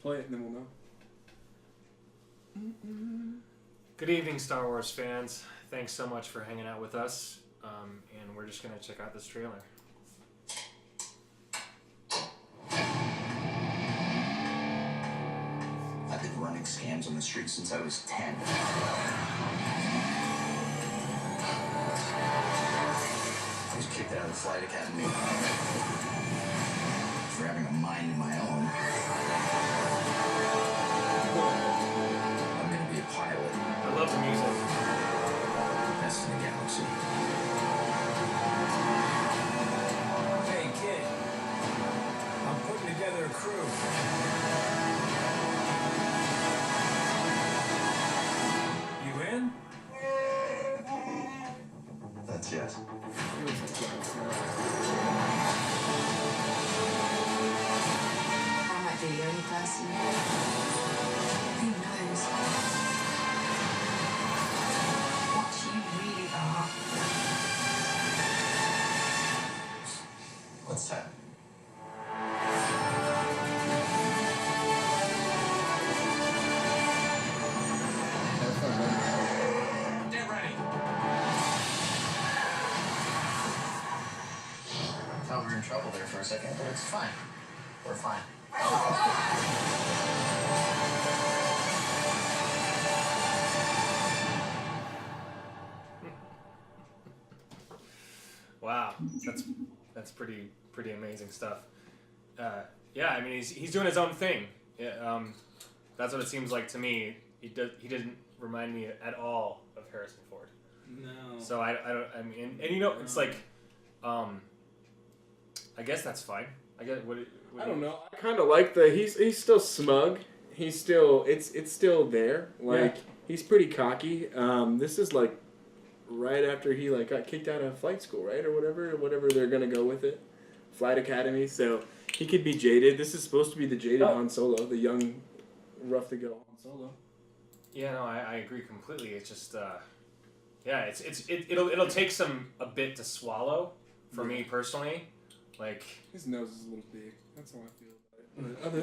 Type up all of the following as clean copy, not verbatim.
Play it and then we'll know. Good evening, Star Wars fans. Thanks so much for hanging out with us. And we're just going to check out this trailer. I've been running scams on the street since I was 10. I was kicked out of the flight academy for having a mind of my own. I'm going to be a pilot. I love the music. Best in the galaxy. Hey, kid. I'm putting together a crew. You in? That's yes. I might be the only person. Who knows what you really are? What's that? Get ready. I thought we were in trouble there for a second, but it's fine. We're fine. Wow, that's pretty amazing stuff. Yeah, I mean he's doing his own thing. Yeah, that's what it seems like to me. He didn't remind me at all of Harrison Ford. No. So I don't. I mean, and you know, it's like, I guess that's fine. I guess I don't know. I kind of like he's still smug. He's still it's still there. Like he's pretty cocky. This is like right after he like got kicked out of flight school, right, or whatever they're gonna go with it, flight academy. So he could be jaded. This is supposed to be the jaded Han Solo, the young, rough to go Han Solo. Yeah, no, I agree completely. It's just, yeah, it'll take a bit to swallow for me personally. Like his nose is a little big. That's how I feel.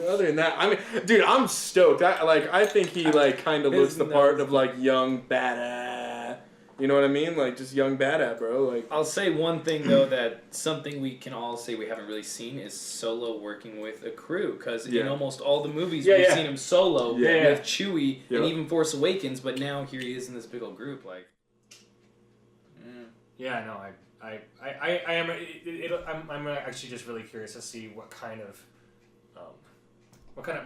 Other than that, I mean, dude, I'm stoked. I think he like kind of looks the part of like young badass. You know what I mean? Like just young badass, bro. Like I'll say one thing though, that something we can all say we haven't really seen is Solo working with a crew, because in almost all the movies we've seen him solo with Chewie and even Force Awakens, but now here he is in this big old group. Like, yeah, no, I am. I'm actually just really curious to see what kind of.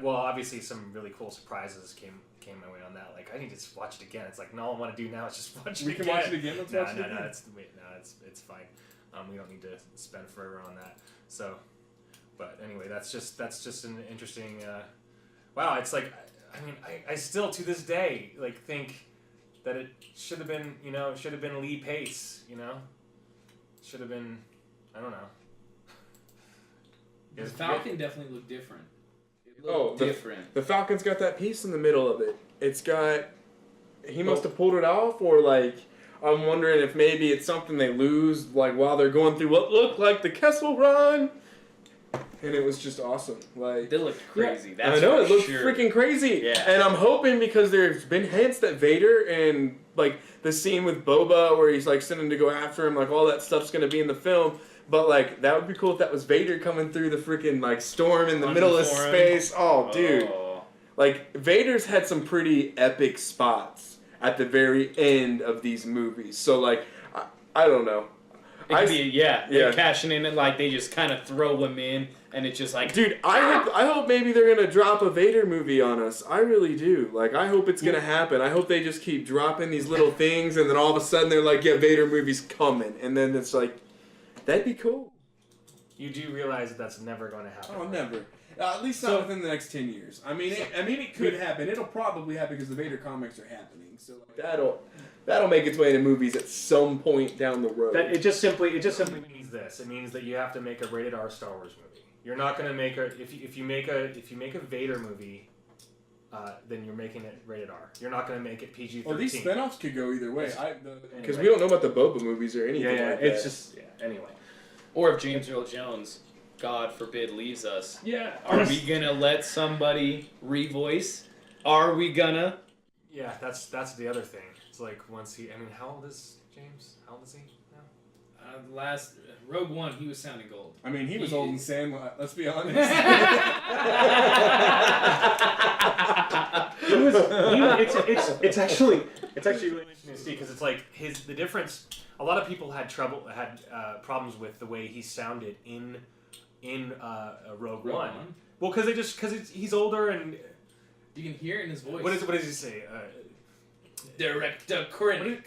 Well, obviously some really cool surprises came my way on that. Like, I need to just watch it again. It's like, no, all I want to do now is just watch it again. We can watch it again? Let's watch it again. It's fine. We don't need to spend forever on that. So, but anyway, that's just an interesting, wow, it's like, I mean, I still, to this day, like, think that it should have been, should have been Lee Pace, Should have been, I don't know. the Falcon definitely looked different. Different. The Falcon's got that piece in the middle of it. It's got. He must have pulled it off, or like, I'm wondering if maybe it's something they lose, like while they're going through what looked like the Kessel Run, and it was just awesome. Like they looked crazy. Yeah, I know it looked freaking crazy. Yeah. And I'm hoping, because there's been hints that Vader and like the scene with Boba where he's like sending to go after him, like all that stuff's gonna be in the film. But, like, that would be cool if that was Vader coming through the freaking, like, storm in the middle of space. Oh, dude. Like, Vader's had some pretty epic spots at the very end of these movies. So, like, I don't know. It could be, they're cashing in and, like, they just kind of throw him in, and it's just like... Dude, I hope maybe they're going to drop a Vader movie on us. I really do. Like, I hope it's going to happen. I hope they just keep dropping these little things, and then all of a sudden they're like, yeah, Vader movie's coming. And then it's like... That'd be cool. You do realize that that's never going to happen. Oh, never. At least not within the next 10 years. I mean, it could happen. It'll probably happen because the Vader comics are happening. So that'll make its way into movies at some point down the road. It just simply means this. It means that you have to make a rated R Star Wars movie. You're not going to make if you make a Vader movie, then you're making it rated R. You're not going to make it PG-13. Well, these spinoffs could go either way. Because we don't know about the Boba movies or anything like that. It's just anyway. Or if James Earl Jones God forbid, leaves us, Yeah. are we gonna let somebody revoice? Are we gonna? Yeah, that's the other thing. It's like once he. I mean, how old is James? How old is he now? Last Rogue One, he was sounding gold. I mean, he was old in Sandlot. Let's be honest. It's actually really interesting to see because it's like the difference. A lot of people had problems with the way he sounded in Rogue One. Well, because he's older and you can hear it in his voice. What does he say? Director Krennic.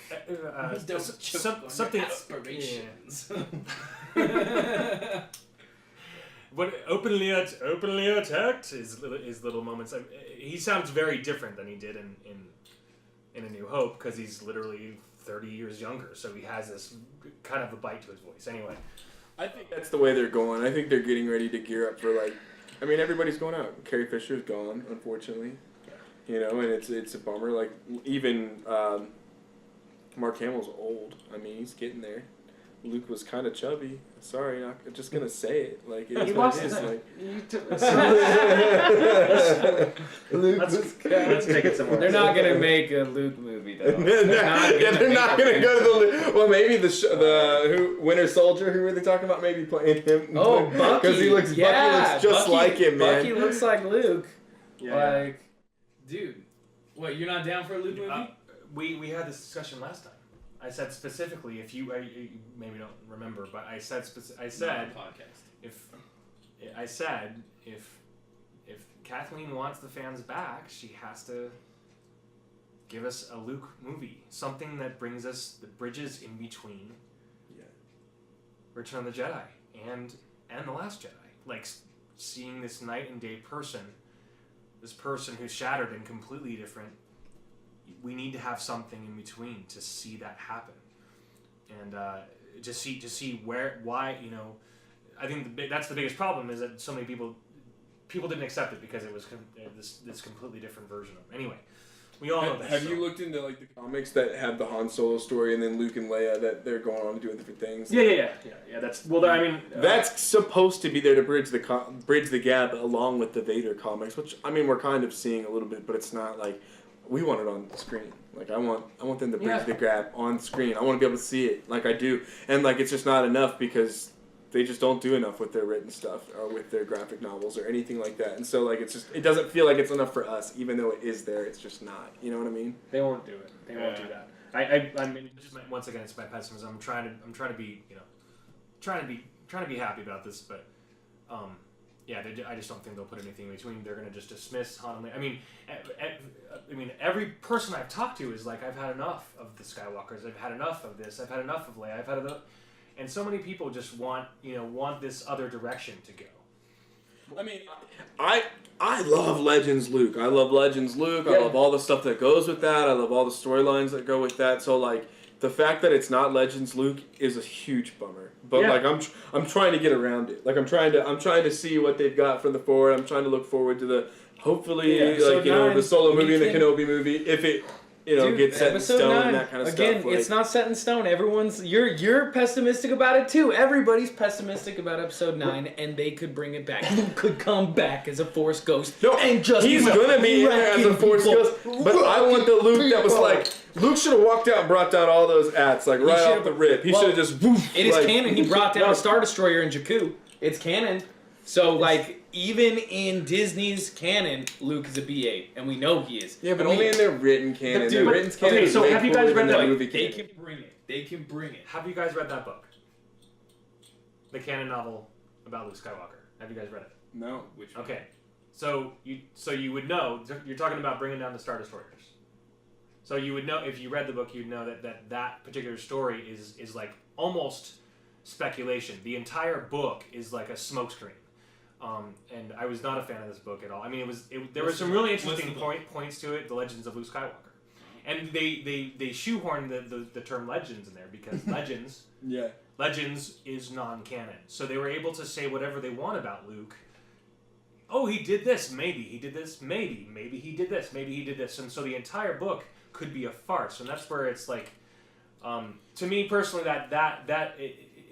Something aspirations. Yeah. But openly attacked his little moments. He sounds very different than he did in A New Hope because he's literally 30 years younger. So he has this kind of a bite to his voice. Anyway, I think that's the way they're going. I think they're getting ready to gear up for I mean, everybody's going out. Carrie Fisher's gone, unfortunately. You know, and it's a bummer. Like even Mark Hamill's old. I mean, he's getting there. Luke was kind of chubby. Sorry, I'm just gonna say it. Like it is what it is. Let's take it somewhere. They're not gonna make a Luke movie though. They're not gonna go to the. Well, maybe the Winter Soldier. Who were they talking about? Maybe playing him. Oh, Bucky. Because Bucky looks just like him, man. Bucky looks like Luke. Yeah. Like, dude, what? You're not down for a Luke movie? We had this discussion last time. I said specifically, if you maybe don't remember, but I said if Kathleen wants the fans back, she has to give us a Luke movie, something that brings us the bridges in between Return of the Jedi and The Last Jedi, like seeing this night and day person, this person who's shattered and completely different. We need to have something in between to see that happen, and to see why I think that's the biggest problem is that so many people didn't accept it because it was this completely different version of it. Anyway, we all know this. Have you looked into like the comics that have the Han Solo story and then Luke and Leia that they're going on and doing different things? Yeah. That's I mean that's supposed to be there to bridge the gap along with the Vader comics, which I mean we're kind of seeing a little bit, but it's not like. We want it on the screen. Like I want them to bridge the gap on screen. I want to be able to see it like I do. And like it's just not enough because they just don't do enough with their written stuff or with their graphic novels or anything like that. And so like it doesn't feel like it's enough for us, even though it is there. It's just not. You know what I mean? They won't do it. They won't do that. I mean, just once again, it's my pessimism. I'm trying to be trying to be happy about this, but yeah, I just don't think they'll put anything in between. They're going to just dismiss Han and Leia. I mean, every person I've talked to is like, I've had enough of the Skywalkers. I've had enough of this. I've had enough of Leia. I've had enough. And so many people just want this other direction to go. I mean, I love Legends Luke. I love Legends Luke. I love all the stuff that goes with that. I love all the storylines that go with that. So like, the fact that it's not Legends Luke is a huge bummer. But like I'm trying to get around it. Like I'm trying to see what they've got for the forward. I'm trying to look forward to the hopefully the Solo movie and the Kenobi movie if it gets set in stone and that kind of stuff. Again, it's not set in stone. You're pessimistic about it too. Everybody's pessimistic about Episode 9, and they could bring it back. Luke could come back as a Force ghost. No, and just he's gonna be in there as a Force ghost. But I want the Luke that was like Luke should have walked out and brought down all those ats like right off the rip. He should have just. It is canon. He brought down a Star Destroyer in Jakku. It's canon. So like. Even in Disney's canon, Luke is a BA, and we know he is. Yeah, but only in their written canon. Dude, their written canon. Okay, so have you guys read that movie? They can bring it. They can bring it. Have you guys read that book? The canon novel about Luke Skywalker. Have you guys read it? No. Which one? Okay, so you would know. You're talking about bringing down the Star Destroyers. So you would know if you read the book. You'd know that particular story is like almost speculation. The entire book is like a smokescreen. And I was not a fan of this book at all. I mean, there were some really interesting points to it. The Legends of Luke Skywalker, and they shoehorned the term legends in there because legends is non-canon. So they were able to say whatever they want about Luke. Oh, he did this. Maybe he did this. Maybe he did this. Maybe he did this. And so the entire book could be a farce. And that's where it's like, to me personally, that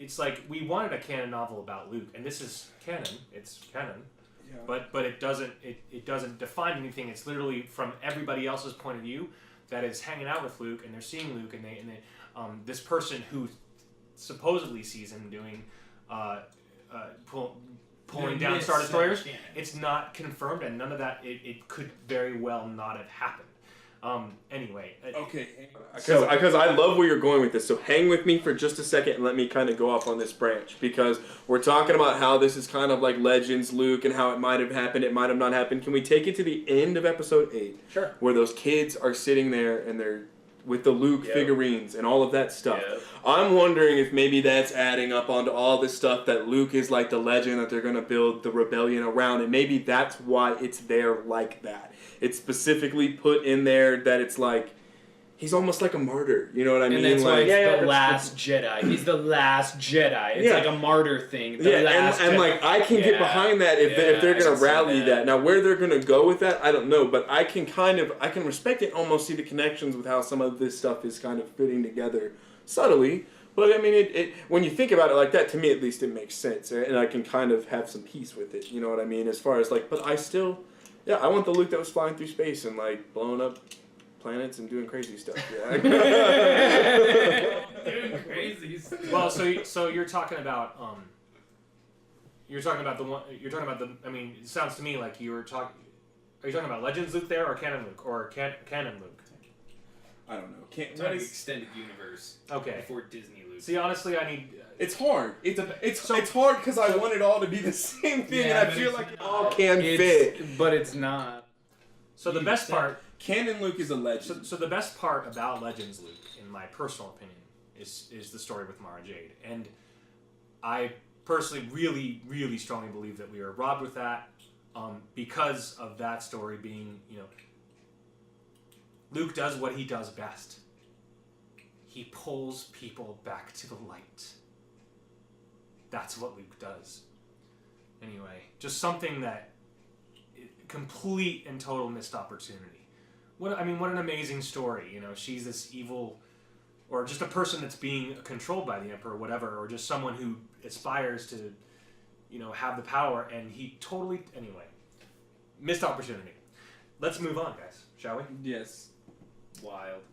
it's like we wanted a canon novel about Luke, and this is canon. It's canon. Yeah. But it doesn't define anything. It's literally from everybody else's point of view that is hanging out with Luke, and they're seeing Luke, and they this person who supposedly sees him doing pulling down Star Destroyers. It's not confirmed, and none of that. It could very well not have happened. Anyway. Okay. Because I love where you're going with this. So hang with me for just a second and let me kind of go off on this branch. Because we're talking about how this is kind of like Legends, Luke, and how it might have happened, it might have not happened. Can we take it to the end of episode 8? Sure. Where those kids are sitting there and they're with the Luke figurines and all of that stuff. Yep. I'm wondering if maybe that's adding up onto all this stuff that Luke is like the legend that they're going to build the rebellion around, and maybe that's why it's there like that. It's specifically put in there that it's like he's almost like a martyr. You know what I mean? And that's like, why the last Jedi. He's the last Jedi. It's like a martyr thing. And like I can get behind that if they're gonna rally that. Now where they're gonna go with that, I don't know. But I can respect it. Almost see the connections with how some of this stuff is kind of fitting together subtly. But I mean, it when you think about it like that, to me at least, it makes sense, and I can kind of have some peace with it. You know what I mean? As far as like, but I still, I want the Luke that was flying through space and like blowing up planets and doing crazy stuff. Yeah. Doing crazy stuff. Well, so you're talking about the one. You're talking about the. I mean, it sounds to me like you were talking. Are you talking about Legends Luke there, or Canon Luke, or Canon Luke? I don't know. What is extended universe? Okay. Before Disney Luke. See, honestly, I need. It's hard. It's hard because I want it all to be the same thing, and I feel like it all can fit. But it's not. So the best part. Canon Luke is a legend. So the best part about Legends Luke, in my personal opinion, is the story with Mara Jade, and I personally really, really strongly believe that we were robbed with that because of that story being, Luke does what he does best. He pulls people back to the light. That's what Luke does. Anyway, just something that complete and total missed opportunity. What an amazing story. She's this evil, or just a person that's being controlled by the Emperor or whatever, or just someone who aspires to, have the power, and he totally, anyway, missed opportunity. Let's move on, guys, shall we? Yes. Wild.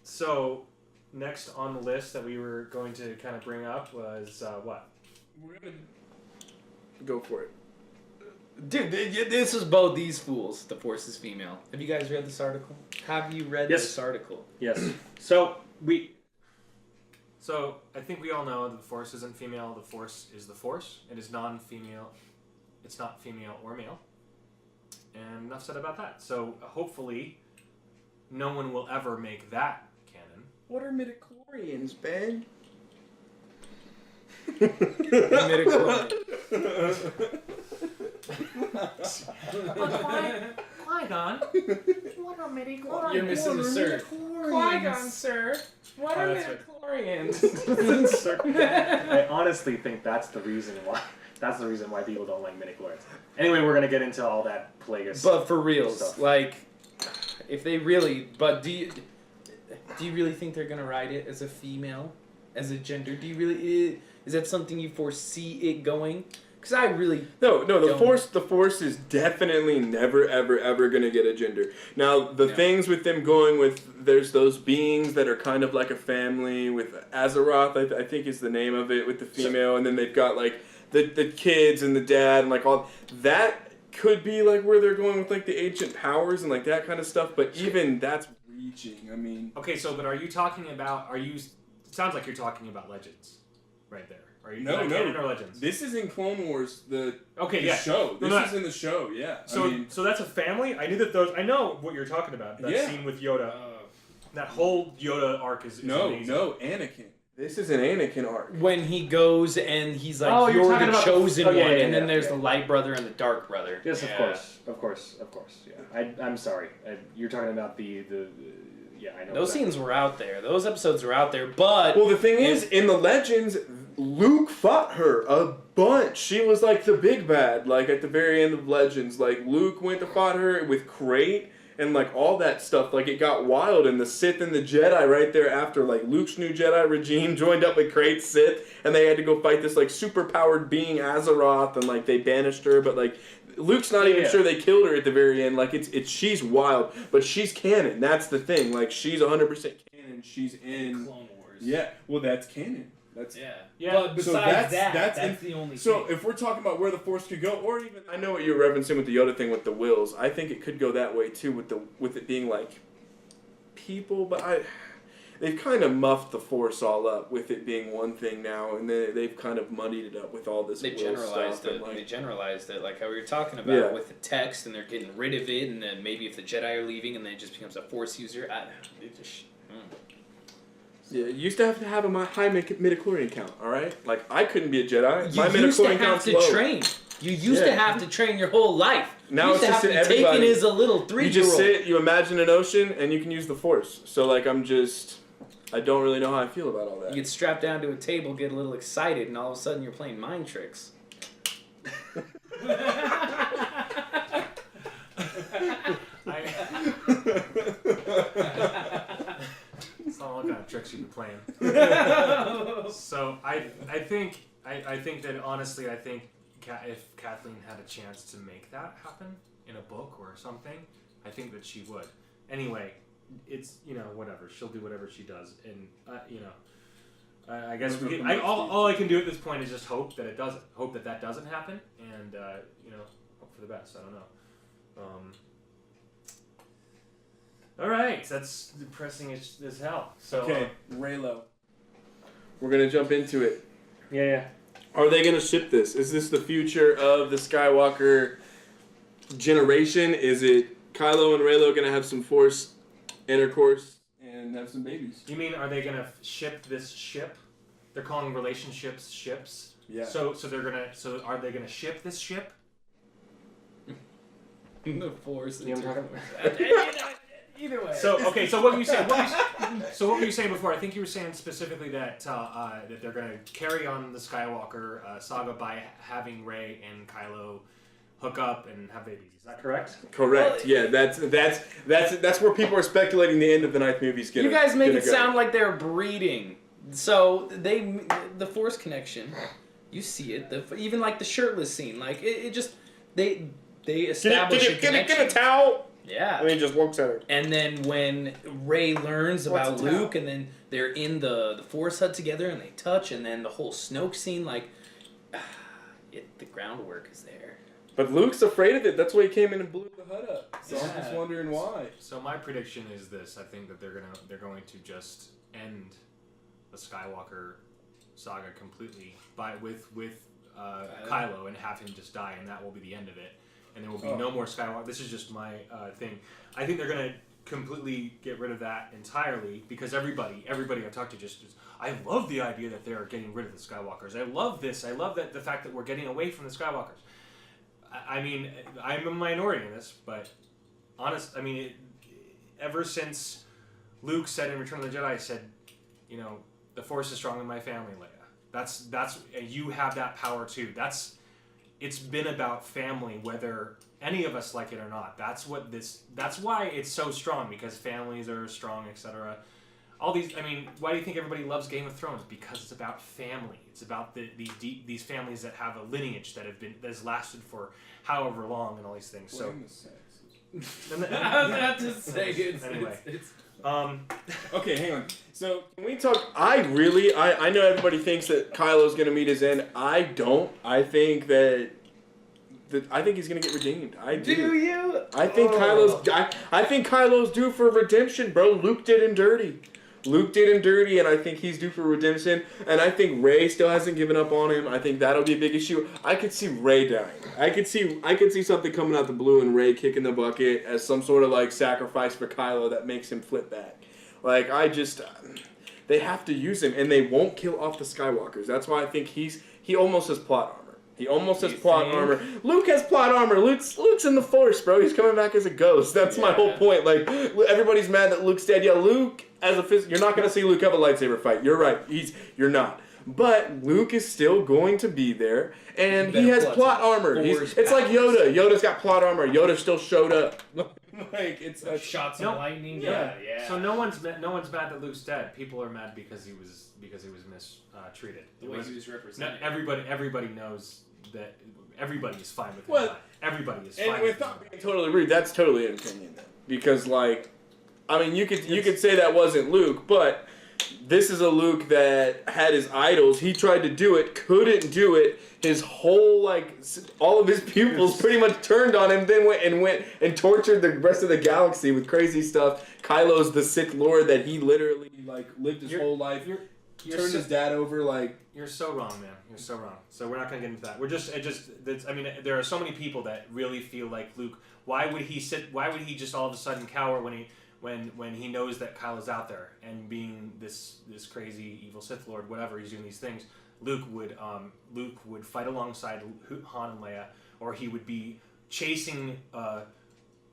So, next on the list that we were going to kind of bring up was, what? We're going to go for it. Dude, this is both these fools. The Force is female. Have you guys read this article? Have you read this article? Yes. So I think we all know the Force isn't female. The Force is the Force. It is non-female. It's not female or male. And enough said about that. So hopefully, no one will ever make that canon. What are midichlorians, Ben? Midichlorians. Qui-Gon, what are midichlorians? You're missing the sir. Qui-Gon, sir. What are midichlorians? I honestly think that's the reason why. That's the reason why people don't like midichlorians. Anyway, we're gonna get into all that Plagueis. But for reals, stuff. like, if they really, but do you really think they're gonna write it as a female, as a gender? Do you really? Is that something you foresee it going? Because I really no. The Force is definitely never, ever gonna get a gender. Now the things with them going with there's those beings that are kind of like a family with Azeroth. I think is the name of it with the female, and then they've got like the kids and the dad and like all that could be like where they're going with like the ancient powers and like that kind of stuff. But even that's reaching. I mean. Okay, so but are you talking about? It sounds like you're talking about Legends, right there. Are you canon or Legends? This is in Clone Wars, the show. This is in the show, yeah. So that's a family? I knew that those... I know what you're talking about. That scene with Yoda. That whole Yoda arc is amazing. No, Anakin. This is an Anakin arc. When he goes and he's like, you're the chosen one, and then there's the light brother and the dark brother. Yes, of course. Yeah, I'm sorry. You're talking about the I know. Those scenes were out there. Those episodes were out there, but... Well, the thing is, in the Legends, Luke fought her a bunch. She was like the big bad, like at the very end of Legends. Like, Luke went to fight her with Crate, and like all that stuff, like it got wild, and the Sith and the Jedi right there after, like Luke's new Jedi regime joined up with Krayt's Sith, and they had to go fight this like super powered being Azeroth, and like they banished her, but like Luke's not even sure they killed her at the very end. Like it's she's wild, but she's canon. That's the thing. Like she's 100% canon. She's in Clone Wars. Yeah, well that's canon. That's Yeah. Yeah. But besides that's the only So thing. if we're talking about where the Force could go, or even I know what you're referencing with the Yoda thing with the wills. I think it could go that way too with it being like people, but they've kind of muffed the Force all up with it being one thing now, and they've kind of muddied it up with all this. They will generalized stuff it. and, like, They generalized it, like how we were talking about with the text, and they're getting rid of it, and then maybe if the Jedi are leaving, and then it just becomes a Force user. It just. Yeah, you used to have a high midichlorian count, alright? Like, I couldn't be a Jedi. My You used to midichlorian have count's to low. train. You used to have to train your whole life. Now you it's used just to have that to be taken everybody- as a little 3-year-old. You just sit, you imagine an ocean, and you can use the Force. So, like, I don't really know how I feel about all that. You get strapped down to a table, get a little excited, and all of a sudden you're playing mind tricks. It's not what kind of tricks you've been playing. So I think that honestly, I think if Kathleen had a chance to make that happen in a book or something, I think that she would. Anyway, it's whatever, she'll do whatever she does, and I guess all I can do at this point is just hope that it doesn't. Hope that doesn't happen, and hope for the best. I don't know. All right, that's depressing as hell. So Okay, Raylo. We're going to jump into it. Yeah. Are they going to ship this? Is this the future of the Skywalker generation? Is it Kylo and Raylo going to have some Force intercourse and have some babies? You mean, are they gonna ship this ship? They're calling relationships ships. Yeah. So are they gonna ship this ship? The Force. You know what I'm talking about? Either way. So okay. So what were you saying? What were you saying before? I think you were saying specifically that that they're gonna carry on the Skywalker saga by having Rey and Kylo hook up and have babies. Is that correct? Correct. Yeah, that's where people are speculating the end of the ninth movie is gonna. You guys make gonna it go. sound like they're breeding. So the Force connection, you see it. Even like the shirtless scene, like it just they establish a connection. Get a towel. Yeah. And he just looks at her. And then when Rey learns about What's a towel? Luke, and then they're in the Force hut together, and they touch, and then the whole Snoke scene, like the groundwork is there. But Luke's afraid of it. That's why he came in and blew the hut up. So I'm Yeah. just wondering why. So my prediction is this: I think that they're going to just end the Skywalker saga completely with Kylo and have him just die, and that will be the end of it. And there will be no more Skywalker. This is just my thing. I think they're gonna completely get rid of that entirely because everybody I've talked to just I love the idea that they're getting rid of the Skywalkers. I love this. I love the fact that we're getting away from the Skywalkers. I mean, I'm a minority in this, but ever since Luke said in Return of the Jedi, said, the Force is stronger than my family, Leia. That's you have that power too. It's been about family, whether any of us like it or not. That's why it's so strong, because families are strong, etc. All these, why do you think everybody loves Game of Thrones? Because it's about family. It's about these families that have a lineage that has lasted for however long, and all these things. So, I was about to say anyway. Okay, hang on. So can we talk? I know everybody thinks that Kylo's gonna meet his end. I don't. I think I think he's gonna get redeemed. I do. Do you? I think I think Kylo's due for redemption, bro. Luke did him dirty, and I think he's due for redemption. And I think Rey still hasn't given up on him. I think that'll be a big issue. I could see Rey dying. I could see something coming out the blue and Rey kicking the bucket as some sort of like sacrifice for Kylo that makes him flip back. Like they have to use him, and they won't kill off the Skywalkers. That's why I think he almost has plot armor. He almost has plot armor. Luke has plot armor. Luke's in the Force, bro. He's coming back as a ghost. That's my whole point. Like, everybody's mad that Luke's dead. Yeah, Luke, you're not going to see Luke have a lightsaber fight. You're right. You're not. but Luke is still going to be there, and He he has better plot armor. force It's like powers. Yoda. Yoda's got plot armor. Yoda still showed up. Like it's Shots of No. lightning. Yeah. Yeah. So no one's mad that Luke's dead. People are mad because he was mistreated. the way he was No, represented. everybody knows that everybody is fine with him. Well, Everybody is and fine with without him. being totally rude, that's totally an opinion then. Because like, I mean, you could say that wasn't Luke, but this is a Luke that had his idols. He tried to do it, couldn't do it. His whole all of his pupils pretty much turned on him. Then went and tortured the rest of the galaxy with crazy stuff. Kylo's the Sith Lord that he literally lived his whole life. Turned his dad over You're so wrong, man. You're so wrong. So we're not gonna get into that. There are so many people that really feel like Luke. Why would he just all of a sudden cower when he knows that Kylo's out there and being this crazy evil Sith Lord, whatever, he's doing these things. Luke would fight alongside Han and Leia, or he would be chasing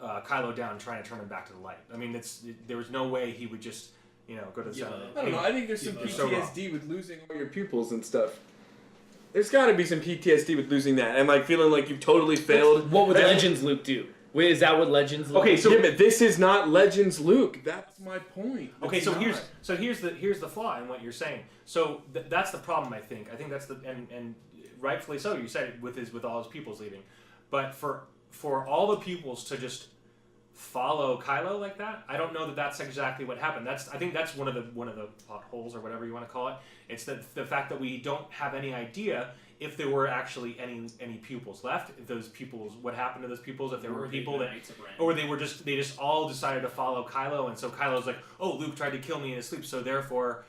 Kylo down, trying to turn him back to the light. I mean, there was no way he would just go to the center. I don't know. I think there's some You're so wrong. PTSD with losing all your pupils and stuff. There's got to be some PTSD with losing that and feeling like you've totally failed. What would Legends Luke do? Wait, is that what Legends Luke? Okay, so yeah, but this is not Legends Luke. That's my point. Okay, It's so not. here's the flaw in what you're saying. So that's the problem. I think that's and rightfully so. You said it with all his pupils leaving, but for all the pupils to just follow Kylo like that, I don't know that that's exactly what happened. I think that's one of the plot holes or whatever you want to call it. It's the fact that we don't have any idea if there were actually any pupils left. If those pupils, what happened to those pupils? If there were people that, or they just all decided to follow Kylo, and so Kylo's like, oh, Luke tried to kill me in his sleep, so therefore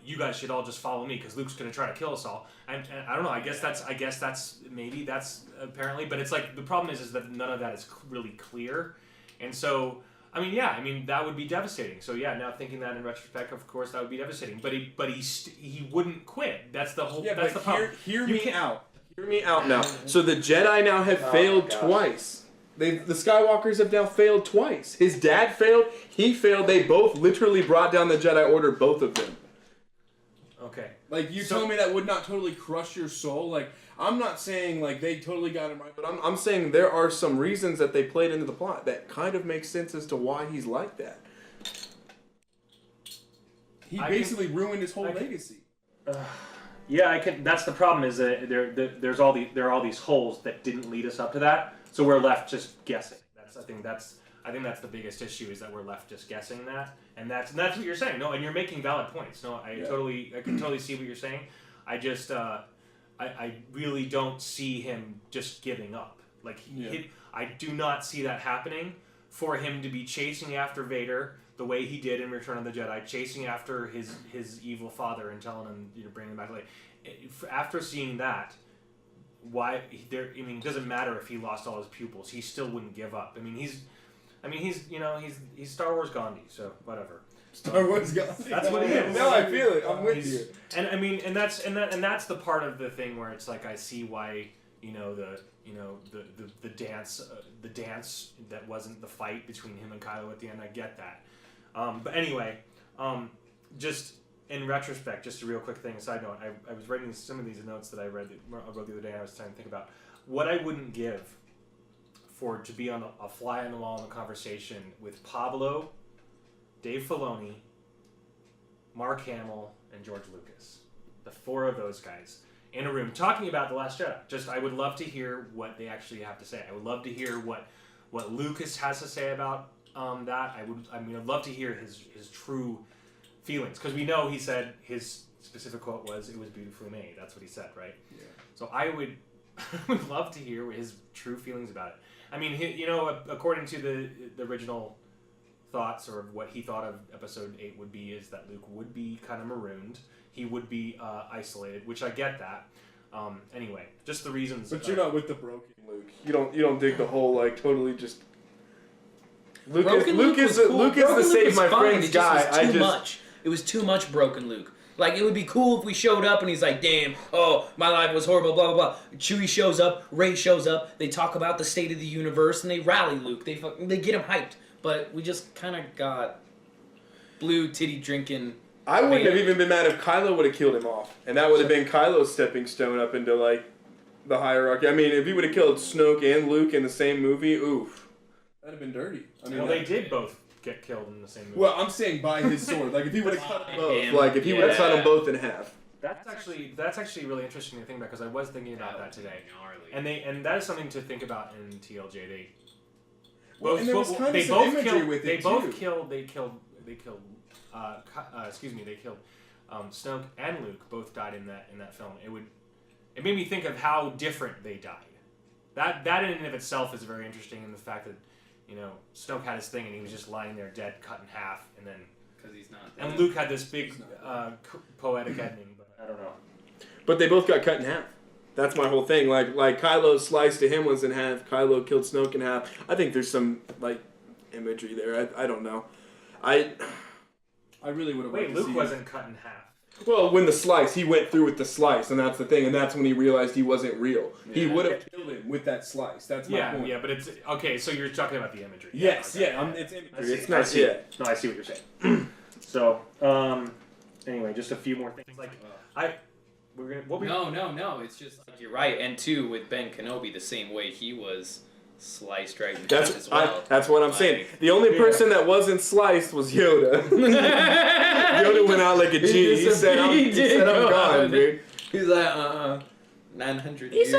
you guys should all just follow me because Luke's gonna try to kill us all. And I don't know. I guess that's maybe that's apparently, but it's like the problem is that none of that is really clear, and so. That would be devastating. So yeah, now thinking that in retrospect, of course, that would be devastating. But he wouldn't quit. That's the whole. Yeah, that's the problem. Hear me out. Hear me out now. So the Jedi now have failed twice. The Skywalkers have now failed twice. His dad failed. He failed. They both literally brought down the Jedi Order. Both of them. Okay. You tell me that would not totally crush your soul. I'm not saying they totally got him right, but I'm saying there are some reasons that they played into the plot that kind of makes sense as to why he's like that. He basically ruined his whole legacy. Yeah, I can. That's the problem. Is that there are all these holes that didn't lead us up to that, so we're left just guessing. I think that's the biggest issue is that we're left just guessing that, and that's what you're saying. No, and you're making valid points. No, I can totally see what you're saying. I just I really don't see him just giving up. I do not see that happening. For him to be chasing after Vader the way he did in Return of the Jedi, chasing after his evil father and telling him bring him back to life. After seeing that, it doesn't matter if he lost all his pupils. He still wouldn't give up. He's Star Wars Gandhi, so whatever. Star Wars Gandhi. That's what he is. No, I feel it. I'm with you. And that's the part of the thing where it's like I see why the dance that wasn't the fight between him and Kylo at the end. I get that. But anyway, just in retrospect, just a real quick thing. Side note: I was writing some of these notes that I wrote the other day. And I was trying to think about what I wouldn't give to be on a fly on the wall in a conversation with Pablo, Dave Filoni, Mark Hamill, and George Lucas. The four of those guys in a room talking about The Last Jedi. I would love to hear what they actually have to say. I would love to hear what Lucas has to say about that. I'd love to hear his true feelings. Because we know he said his specific quote was, "It was beautifully made." That's what he said, right? Yeah. So I would love to hear his true feelings about it. According to the original thoughts or what he thought of Episode 8 would be is that Luke would be kind of marooned. He would be isolated, which I get that. Anyway, just the reasons. But you're not with the broken Luke. You don't dig the whole totally just. Luke is the save my friends guy. It was too much broken Luke. It would be cool if we showed up and he's like, damn, oh, my life was horrible, blah, blah, blah. Chewie shows up, Rey shows up, they talk about the state of the universe, and they rally Luke. They get him hyped. But we just kind of got blue titty drinking I wouldn't have even been mad if Kylo would have killed him off, and that would have been Kylo's stepping stone up into like the hierarchy. I mean, if he would have killed Snoke and Luke in the same movie, oof, that'd have been dirty. I mean, well, they did both get killed in the same movie. Well, I'm saying by his sword. Like if he would have cut them both, him, like if he would have cut them both in half. That's actually really interesting to think about because I was thinking about that today, and that is something to think about in TLJ. They both killed Snoke and Luke both died in that film. It made me think of how different they died. That in and of itself is very interesting in the fact that Snoke had his thing and he was just lying there dead, cut in half, and then because he's not. And Luke had this big poetic ending, but I don't know. But they both got cut in half. That's my whole thing. Like Kylo's slice to him was in half. Kylo killed Snoke in half. I think there's some like imagery there. I don't know. I really would have. Wait, Luke wasn't cut in half. Well, when he went through with the slice, and that's the thing, and that's when he realized he wasn't real. Yeah. He would have killed him with that slice. That's my point. Yeah, but it's okay. So you're talking about the imagery. Yes, okay. It's imagery. It's not shit. No, I see what you're saying. So, anyway, just a few more things. No. It's just like you're right. And two, with Ben Kenobi, the same way he was sliced right in half as well. That's what I'm saying. The only person that wasn't sliced was Yoda. Yoda went out like a G. He said, I'm gone, dude. He's like, 900 years.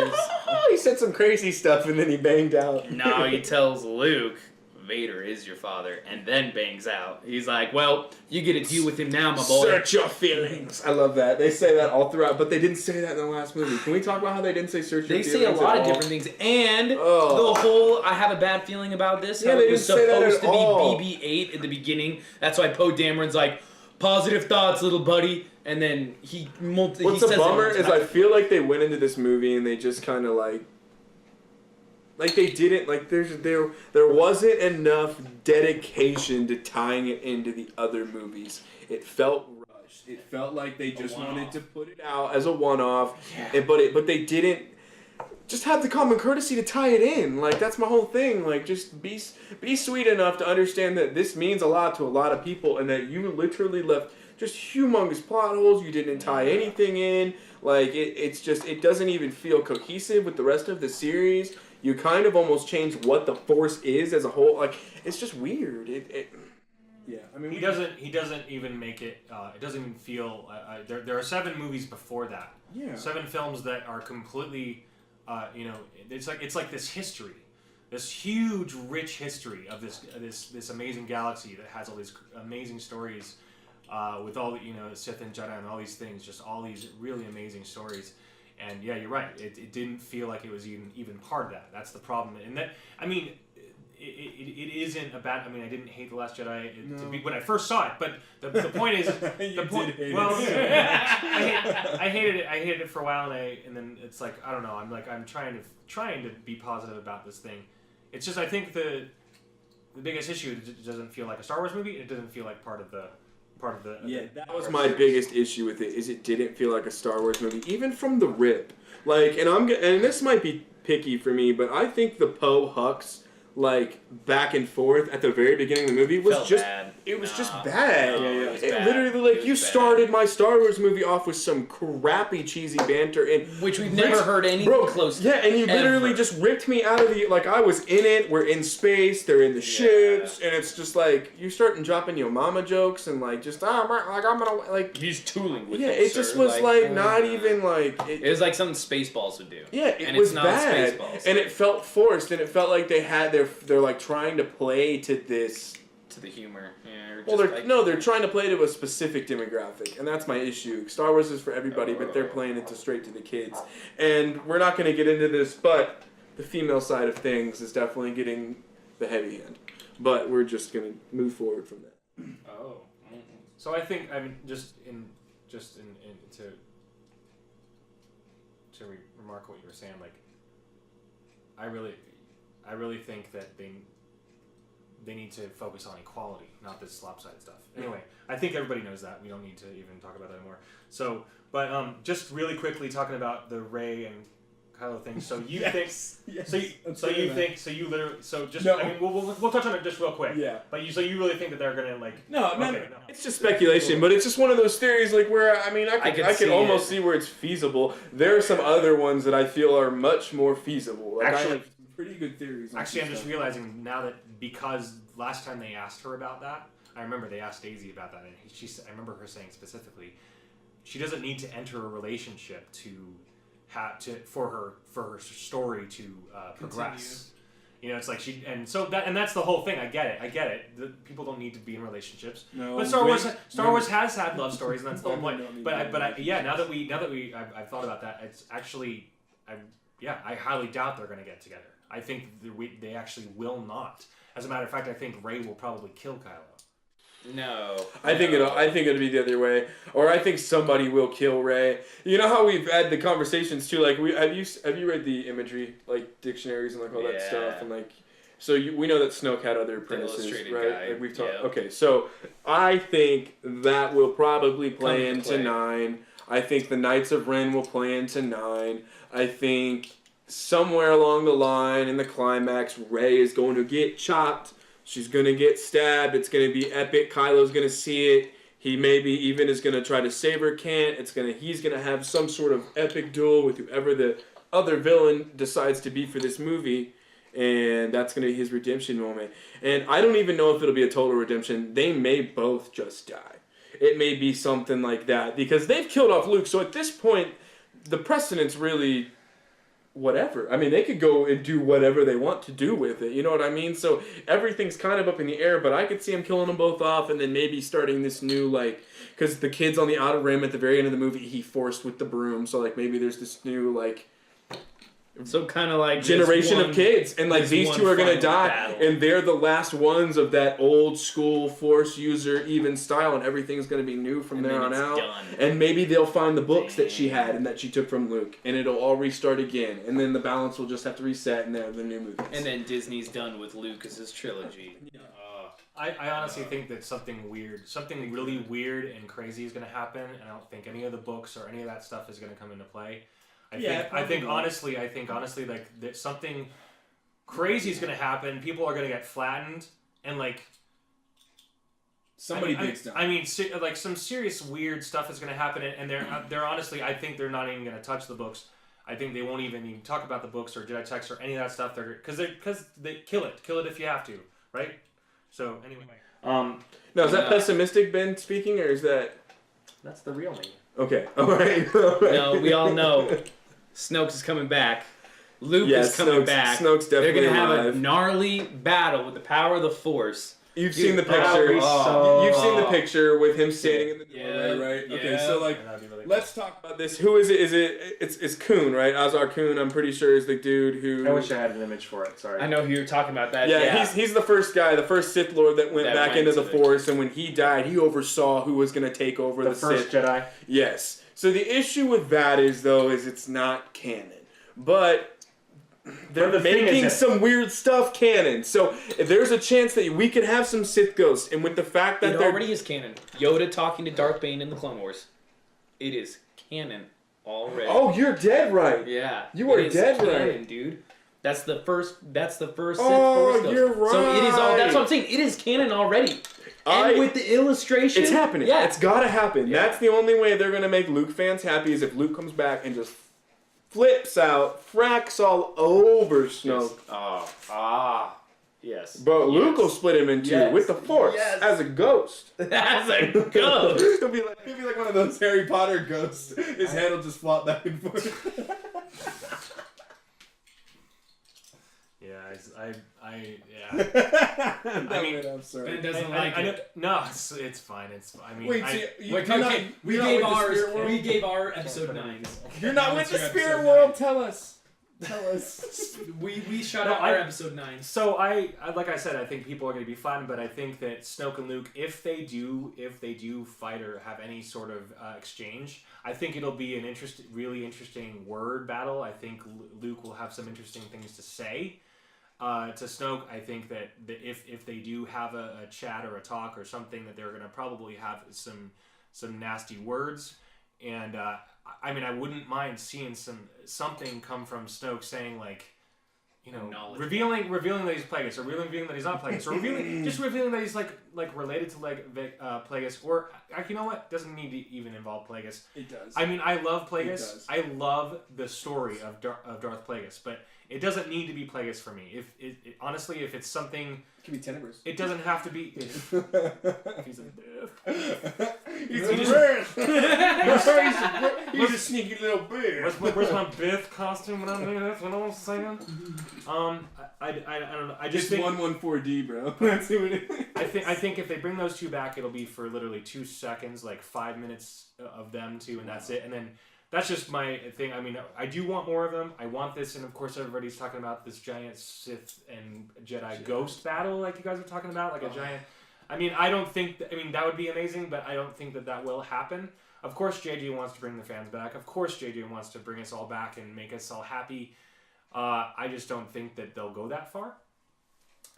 He said some crazy stuff and then he banged out. No, he tells Luke, Vader is your father, and then bangs out. He's like, well, you get to deal with him now, my boy. Search your feelings. I love that. They say that all throughout, but they didn't say that in the last movie. Can we talk about how they didn't say search your feelings? They say a lot of different things, and the whole, I have a bad feeling about this, how they it was didn't say that supposed to be all. BB-8 in the beginning. That's why Poe Dameron's like, positive thoughts, little buddy, and then What's a bummer is I feel like they went into this movie and they just kind of like they didn't, like there wasn't enough dedication to tying it into the other movies. It felt rushed. It felt like they just wanted to put it out as a one-off, but they didn't just have the common courtesy to tie it in. Like, that's my whole thing. Like, just be sweet enough to understand that this means a lot to a lot of people and that you literally left just humongous plot holes. You didn't tie anything in. Like, it doesn't even feel cohesive with the rest of the series. You kind of almost change what the Force is as a whole. Like, it's just weird. Yeah, I mean, he doesn't even make it. It doesn't even feel. There are 7 movies before that. Yeah. 7 films that are completely. It's like this history, this huge, rich history of this amazing galaxy that has all these amazing stories, with all Sith and Jedi and all these things, just all these really amazing stories. And yeah, you're right. It didn't feel like it was even part of that. That's the problem. And that, I mean, it isn't a bad. I mean, I didn't hate The Last Jedi when I first saw it, but the point is the point. Well, I hated it. I hated it for a while, and then it's like I don't know. I'm trying to be positive about this thing. It's just I think the biggest issue is it doesn't feel like a Star Wars movie. It doesn't feel like part of the. That was my biggest issue with it. Is it didn't feel like a Star Wars movie, even from the rip. Like, and this might be picky for me, but I think the Poe Hux back and forth at the very beginning of the movie was just bad. It was just bad. It literally you started my Star Wars movie off with some crappy cheesy banter and which we've never heard anything close to. Yeah, and you literally just ripped me out of the I was in it. We're in space. They're in the ships, and it's just you starting dropping your mama jokes and I'm gonna he's tooling with it just was not even it was like something Spaceballs would do. Yeah, it was bad, and it felt forced, and it felt like they had they're trying to play to this. To the humor. Yeah, well, they're trying to play to a specific demographic, and that's my issue. Star Wars is for everybody, but they're playing it straight to the kids. And we're not going to get into this, but the female side of things is definitely getting the heavy hand. But we're just going to move forward from that. Oh. So I think to remark what you were saying, I really think that they need to focus on equality, not this lopsided stuff. Anyway, I think everybody knows that. We don't need to even talk about that anymore. So, but just really quickly talking about the Rey and Kylo thing. So you Yes. think? Yes. So you literally. So just. No. I mean, we'll touch on it just real quick. Yeah. But you really think that they're gonna like? No. Okay, no. It's just speculation, but it's just one of those theories, like where I could could see almost it. see where it's feasible. There are some other ones that I feel are much more feasible. Like, Actually- I have some pretty good theories. on Actually, some I'm just stuff. realizing now that because last time they asked her about that, I remember they asked Daisy about that, and I remember her saying specifically, she doesn't need to enter a relationship for her story to progress. You know, it's like that's the whole thing. I get it. People don't need to be in relationships. No, but Star Wars has had love stories, and that's the whole point. Now that I've thought about that, it's actually, I highly doubt they're going to get together. I think they actually will not. As a matter of fact, I think Rey will probably kill Kylo. No. I think it'll be the other way, or I think somebody will kill Rey. You know how we've had the conversations too. Like, have you read the imagery, like dictionaries and like all that stuff, and like, so we know that Snoke had other apprentices, right? Guy. Like we've talked. Yep. Okay, so I think that will probably play into 9. I think the Knights of Ren will play into 9. I think somewhere along the line in the climax, Rey is going to get chopped. She's going to get stabbed. It's going to be epic. Kylo's going to see it. He maybe even is going to try to save her. Can't. He's going to have some sort of epic duel with whoever the other villain decides to be for this movie. And that's going to be his redemption moment. And I don't even know if it'll be a total redemption. They may both just die. It may be something like that. Because they've killed off Luke. So at this point, the precedent's really whatever. I mean, they could go and do whatever they want to do with it. You know what I mean? So everything's kind of up in the air, but I could see him killing them both off and then maybe starting this new, like, because the kid's on the Outer Rim at the very end of the movie, he forced with the broom. So, like, maybe there's this new, like, so kind of like generation of kids, and like these two are gonna die, and they're the last ones of that old school Force user even style, and everything's gonna be new from there on out. Done. And maybe they'll find the books that she had and that she took from Luke, and it'll all restart again, and then the balance will just have to reset, and they're the new movies. And then Disney's done with Lucas's trilogy. I honestly think that something really weird and crazy is going to happen, and I don't think any of the books or any of that stuff is going to come into play. I think honestly, like that something crazy is going to happen. People are going to get flattened, and like Somebody digs down. I mean, like some serious weird stuff is going to happen, and they're honestly, I think they're not even going to touch the books. I think they won't even talk about the books or Jedi texts or any of that stuff. Because they kill it if you have to, right? So anyway, Now, is that pessimistic Ben speaking, or is that? that's the real me. Okay, all right. No, we all know Snoke is coming back. Luke is coming back. Snoke's definitely They're gonna have alive. a gnarly battle with the power of the Force. You've seen the Dude, that'd picture. be so- You've seen the picture with him standing in the doorway, Yeah, right? Okay, yeah. so like, And that'd be really let's talk about this. Who is it? It's Kuhn, right? Azar Kuhn. I'm pretty sure is the dude who. I wish I had an image for it. Sorry. I know who you're talking about. That. Yeah, he's the first guy, the first Sith Lord that went back into the Force, and when he died, he oversaw who was going to take over the first Sith. Jedi. Yes. So the issue with that is it's not canon, but they're the thing making is some weird stuff canon. So if there's a chance that we could have some Sith ghosts, and with the fact that It they're already is canon. Yoda talking to Darth Bane in the Clone Wars. It is canon already. oh, you're dead right. Yeah. You are it is dead canon, right. dude. That's the first Sith Force Oh, ghost. you're So it is all. That's right. what I'm saying. It is canon already. And with the illustration, It's happening. Yeah, It's gotta happen. Yeah. That's the only way they're gonna make Luke fans happy is if Luke comes back and just flips out, fracks all over Snoke. Yes. But Luke will split him in two Yes. with the Force Yes. as a ghost. That's a ghost. he'll be like one of those Harry Potter ghosts. His head will just flop back and forth. Yeah, I mean, I'm sorry. Ben doesn't like it. No, it's fine. I mean, Wait, We gave our episode 9s. You're not with the Your spirit episode world. 9. Tell us. Tell us. We shot No, out our episode 9. So I like I said, I think people are going to be flattened, but I think that Snoke and Luke, if they do fight or have any sort of exchange, I think it'll be an really interesting word battle. I think Luke will have some interesting things to say to Snoke. I think that if they do have a chat or a talk or something, that they're going to probably have some nasty words. And I mean, I wouldn't mind seeing something come from Snoke saying like, you know, revealing that he's Plagueis, or revealing that he's not Plagueis, or revealing that he's like related to Plagueis, or you know what? Doesn't need to even involve Plagueis. It does. I mean, I love Plagueis. I love the story of Darth Plagueis, but it doesn't need to be Plagueis for me. If honestly, if it's something, it can be Tenebris. It doesn't have to be. He's a He's a sneaky little bear. Where's my Biff costume when I'm there? That's what I'm saying. I don't know. I just think 114D, bro. That's who it is. I think if they bring those two back, it'll be for literally 2 seconds, like 5 minutes of them two, and that's it. And then that's just my thing. I mean, I do want more of them. I want this, and of course, everybody's talking about this giant Sith and Jedi ghost battle, like you guys are talking about, like a giant. I mean, I don't think. I mean, that would be amazing, but I don't think that will happen. Of course, JJ wants to bring the fans back. Of course, JJ wants to bring us all back and make us all happy. I just don't think that they'll go that far.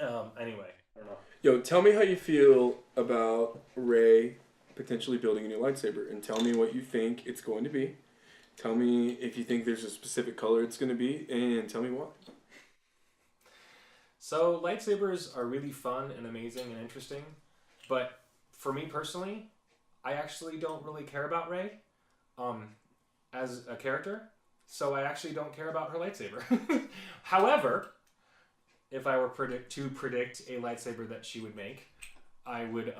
Anyway, I don't know. Yo, tell me how you feel about Rey potentially building a new lightsaber, and tell me what you think it's going to be. Tell me if you think there's a specific color it's going to be, and tell me why. So, lightsabers are really fun and amazing and interesting, but for me personally, I actually don't really care about Rey as a character, so I actually don't care about her lightsaber. However, if I were to predict a lightsaber that she would make, I would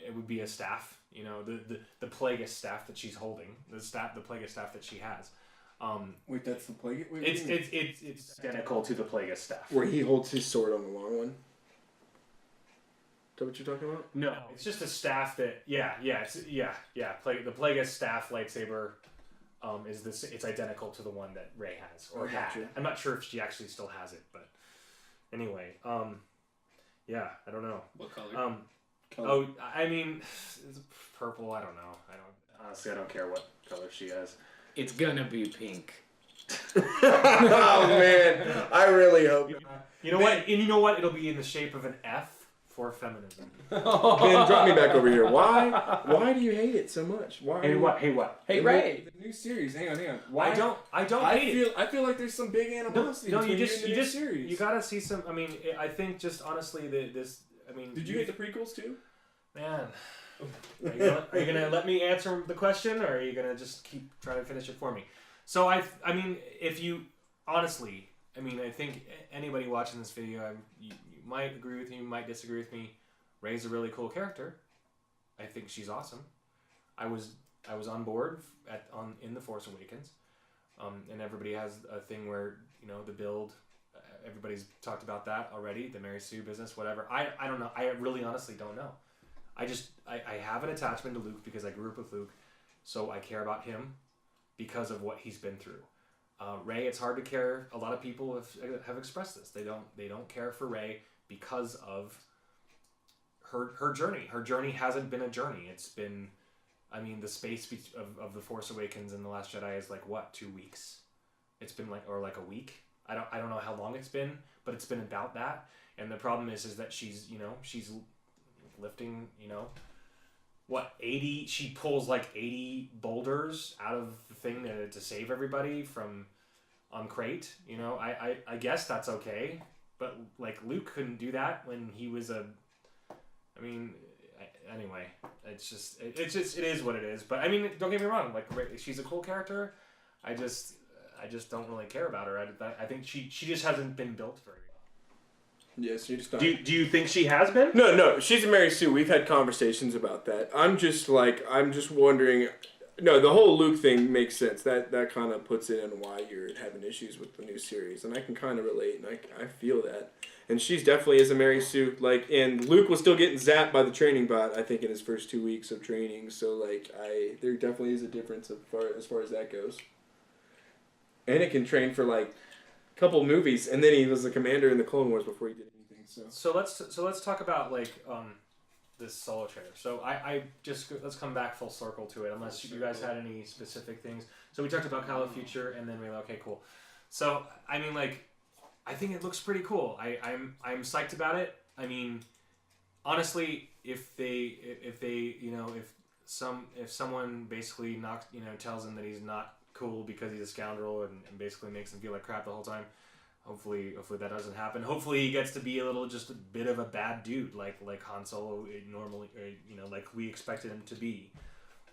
it would be a staff. You know, the Plagueis staff that she's holding, the Plagueis staff that she has. Wait, that's the Plagueis? It's identical to the Plagueis staff. Where he holds his sword on the long one? Is that what you're talking about? No, it's just a staff that the Plagueis staff lightsaber is this. It's identical to the one that Rey has or had. You. I'm not sure if she actually still has it, but anyway, yeah, I don't know. What color? Color. Oh, I mean, it's purple. I don't know. I don't care what color she has. It's gonna be pink. Oh man, I really hope. You know what? And you know what? It'll be in the shape of an F for feminism. Ben, drop me back over here. Why do you hate it so much? Why? Hey, what? Hey, what? Hey, Rey. The new series. Hang on. Why? I don't hate it. I feel like there's some big animosity. No, you just series. You gotta see some. I mean, I think just honestly this. I mean, did you hate the prequels too? Man, are you gonna let me answer the question, or are you gonna just keep trying to finish it for me? So I mean, if you honestly, I mean, I think anybody watching this video, you might agree with me, you might disagree with me. Rey's a really cool character. I think she's awesome. I was on board in the Force Awakens, and everybody has a thing where the build. Everybody's talked about that already. The Mary Sue business, whatever. I don't know. I really honestly don't know. I have an attachment to Luke because I grew up with Luke, so I care about him because of what he's been through. Rey, it's hard to care. A lot of people have expressed this. They don't care for Rey because of her journey. Her journey hasn't been a journey. It's been, I mean, the space of the Force Awakens and the Last Jedi is like what, 2 weeks? It's been like a week. I don't know how long it's been, but it's been about that. And the problem is that she's lifting, what, 80, she pulls like 80 boulders out of the thing to save everybody from on Crate. I guess that's okay, but like Luke couldn't do that when he was anyway, it is what it is. But I mean, don't get me wrong, like she's a cool character. I just don't really care about her. I think she just hasn't been built very well. Yes, you just don't. Do you think she has been? No, she's a Mary Sue. We've had conversations about that. I'm just wondering. No, the whole Luke thing makes sense. That kind of puts it in why you're having issues with the new series, and I can kind of relate, and I feel that. And she's definitely is a Mary Sue. Like, and Luke was still getting zapped by the training bot, I think, in his first 2 weeks of training. So there definitely is a difference as far as that goes. Anakin trained for like a couple movies, and then he was the commander in the Clone Wars before he did anything. So let's talk about like this solo trailer. So let's come back full circle to it, unless you guys had any specific things. So we talked about Call of Future, and then we're like, okay, cool. So I mean, like, I think it looks pretty cool. I'm psyched about it. I mean, honestly, if someone basically tells him that he's not cool because he's a scoundrel and basically makes him feel like crap the whole time. Hopefully that doesn't happen. Hopefully he gets to be just a bit of a bad dude, like Han Solo normally, like we expected him to be.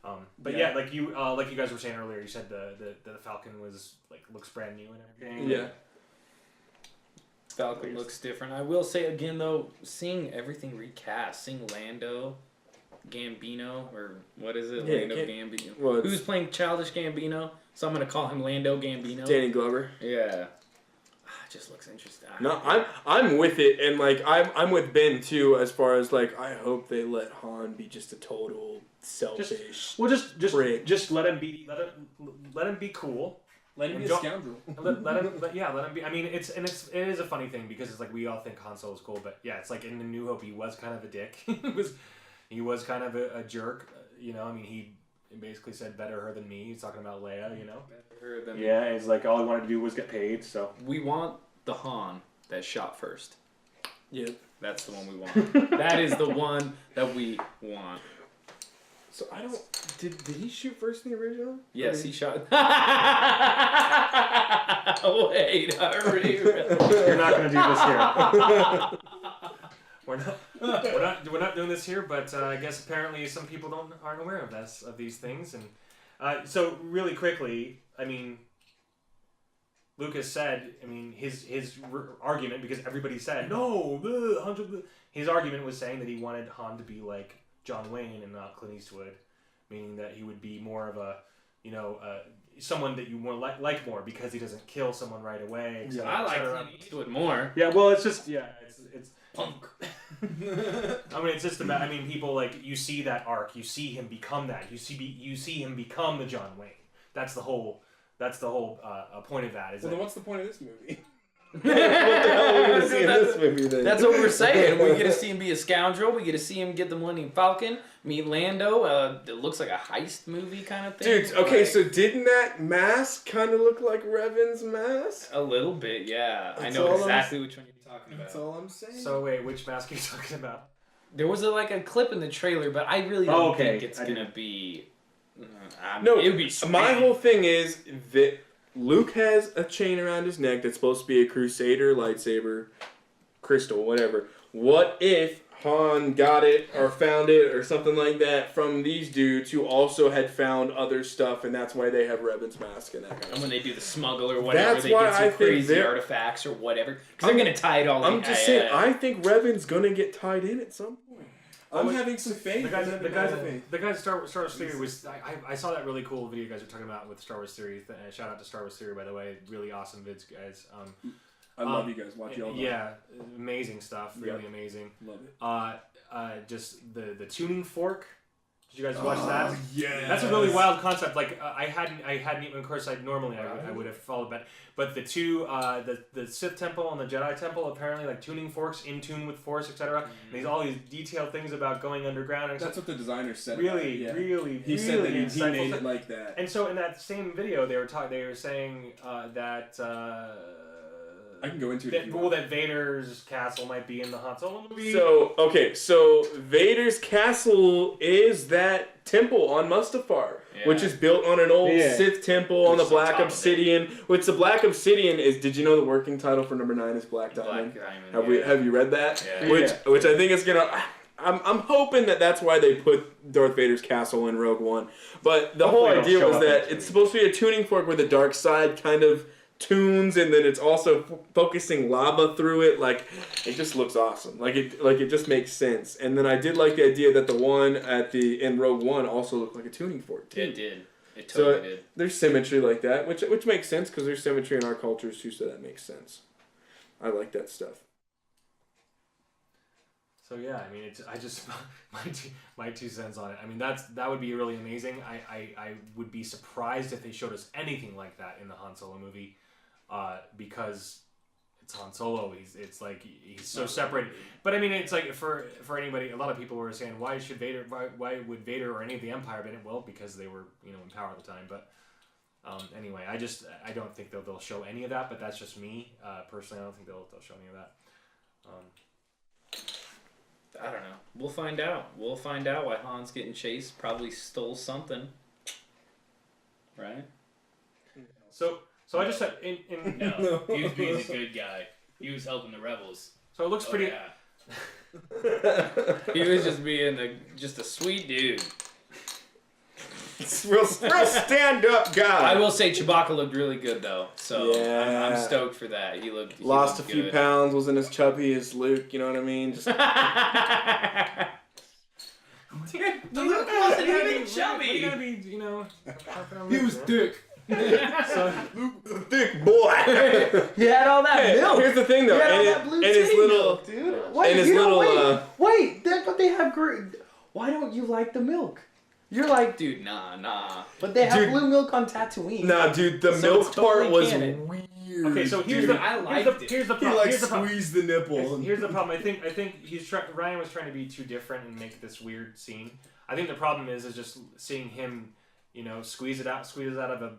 But yeah, like you guys were saying earlier, you said the Falcon was looks brand new and everything. Yeah. Falcon looks different. I will say again though, seeing everything recast, seeing Lando Gambino, or what is it? Yeah, Lando Gambino. Well, who's playing Childish Gambino? So I'm gonna call him Lando Gambino. Danny Glover. Yeah. It just looks interesting. No, I'm with it, and I'm with Ben too. As far as I hope they let Han be just a total selfish. Just let him be cool. Let him be a scoundrel. let him be. I mean, it is a funny thing because it's we all think Han Solo's cool, but yeah, it's in The New Hope he was kind of a dick. he was kind of a jerk. I mean, he basically said better her than me. He's talking about Leia. Better her than Yeah, it's all he wanted to do was get paid. So we want the Han that shot first. Yep. That's the one we want. That is the one that we want. So I don't. Did he shoot first in the original? Yes, he shot. Wait, hurry! You're not going to do this here. We're not doing this here, but I guess apparently some people aren't aware of these things, and so really quickly, I mean, Lucas said, I mean, his argument, because everybody said no, his argument was saying that he wanted Han to be like John Wayne and not Clint Eastwood, meaning that he would be more of a, someone that you like more because he doesn't kill someone right away. Yeah, I like Clint Eastwood more. Yeah, well, it's just it's punk. I mean, it's just about. I mean, people you see that arc, you see him become that. You see him become the John Wayne. That's the whole point of that. Then what's the point of this movie? What the hell are we gonna see in this movie then? That's what we're saying. We get to see him be a scoundrel. We get to see him get the Millennium Falcon, meet Lando. It looks like a heist movie kind of thing. Dude, okay, so didn't that mask kind of look like Revan's mask? A little bit, yeah. That's I know exactly which one you're talking about. That's all I'm saying. So wait, which mask are you talking about? There was a clip in the trailer, but I really don't think it's gonna be. No, it would be sweet. My whole thing is that Luke has a chain around his neck that's supposed to be a Crusader lightsaber, crystal, whatever. What if Han got it or found it or something like that from these dudes who also had found other stuff, and that's why they have Revan's mask and that kind of stuff. And when they do the smuggle or whatever, that's they why get some I think crazy artifacts or whatever. Because they're going to tie it all in. I'm just saying, I think Revan's going to get tied in at some point. I'm having some faith. The guys at Star Wars Theory was. I saw that really cool video you guys were talking about with Star Wars Theory. Shout out to Star Wars Theory, by the way. Really awesome vids, guys. I love you guys. Watch y'all. Yeah, amazing stuff. Really amazing. Love it. Just the tuning fork. Did you guys watch that? Yeah. That's a really wild concept. I hadn't even. Of course, I would have followed that. But the two, the Sith Temple and the Jedi Temple, apparently tuning forks in tune with Force, etc. And all these detailed things about going underground. And that's what the designer said. Really. He said that he made it like that. And so in that same video, they were saying that. I can go into it. That Vader's castle might be in the Han Solo movie. So Vader's castle is that temple on Mustafar, which is built on an old Sith temple on the Black Obsidian. Which the Black Obsidian is. Did you know the working title for number 9 is Black Diamond? Have you read that? Yeah. Which I think is gonna. I'm hoping that's why they put Darth Vader's castle in Rogue One. But the whole idea was that it's supposed to be a tuning fork where the dark side kind of tunes, and then it's also focusing lava through it. It just looks awesome. It just makes sense. And then I did like the idea that the one in Rogue One also looked like a tuning fork too. It did. It totally did. There's symmetry like that, which makes sense because there's symmetry in our cultures too, so that makes sense. I like that stuff. So yeah, I mean, I just my 2 cents on it. I mean, that would be really amazing. I would be surprised if they showed us anything like that in the Han Solo movie, because it's Han Solo. He's so separate. But I mean, it's for anybody. A lot of people were saying, why would Vader or any of the Empire be in it? Well, because they were in power at the time. But anyway, I don't think they'll show any of that. But that's just me personally. I don't think they'll show any of that. I don't know. We'll find out. We'll find out why Han's getting chased. Probably stole something. Right? So I just said in No, he was being a good guy. He was helping the rebels. So it looks pretty. Yeah. He was just being just a sweet dude. Real stand-up guy. I will say Chewbacca looked really good though, so Yeah. I'm stoked for that. He Lost a looked few good. pounds, wasn't as chubby as Luke, you know what I mean? Just Luke wasn't even chubby. You gotta be, you know. He was thick. So, thick boy. He had all that Hey, milk. here's the thing though, He had all and, that blue and his titty little, milk, dude. Wait, and his you know, little, wait, but they have great. Why don't you like the milk? You're like, Dude, nah. but they have Dude. blue milk on Tatooine. nah, dude, the So milk it's totally part was canon. weird. okay, so here's dude. the I liked it. here's the He problem. like Here's the problem. squeezed the nipple. Here's the problem. I think Ryan was trying to be too different and make this weird scene. I think the problem is just seeing him, you know, squeeze it out of an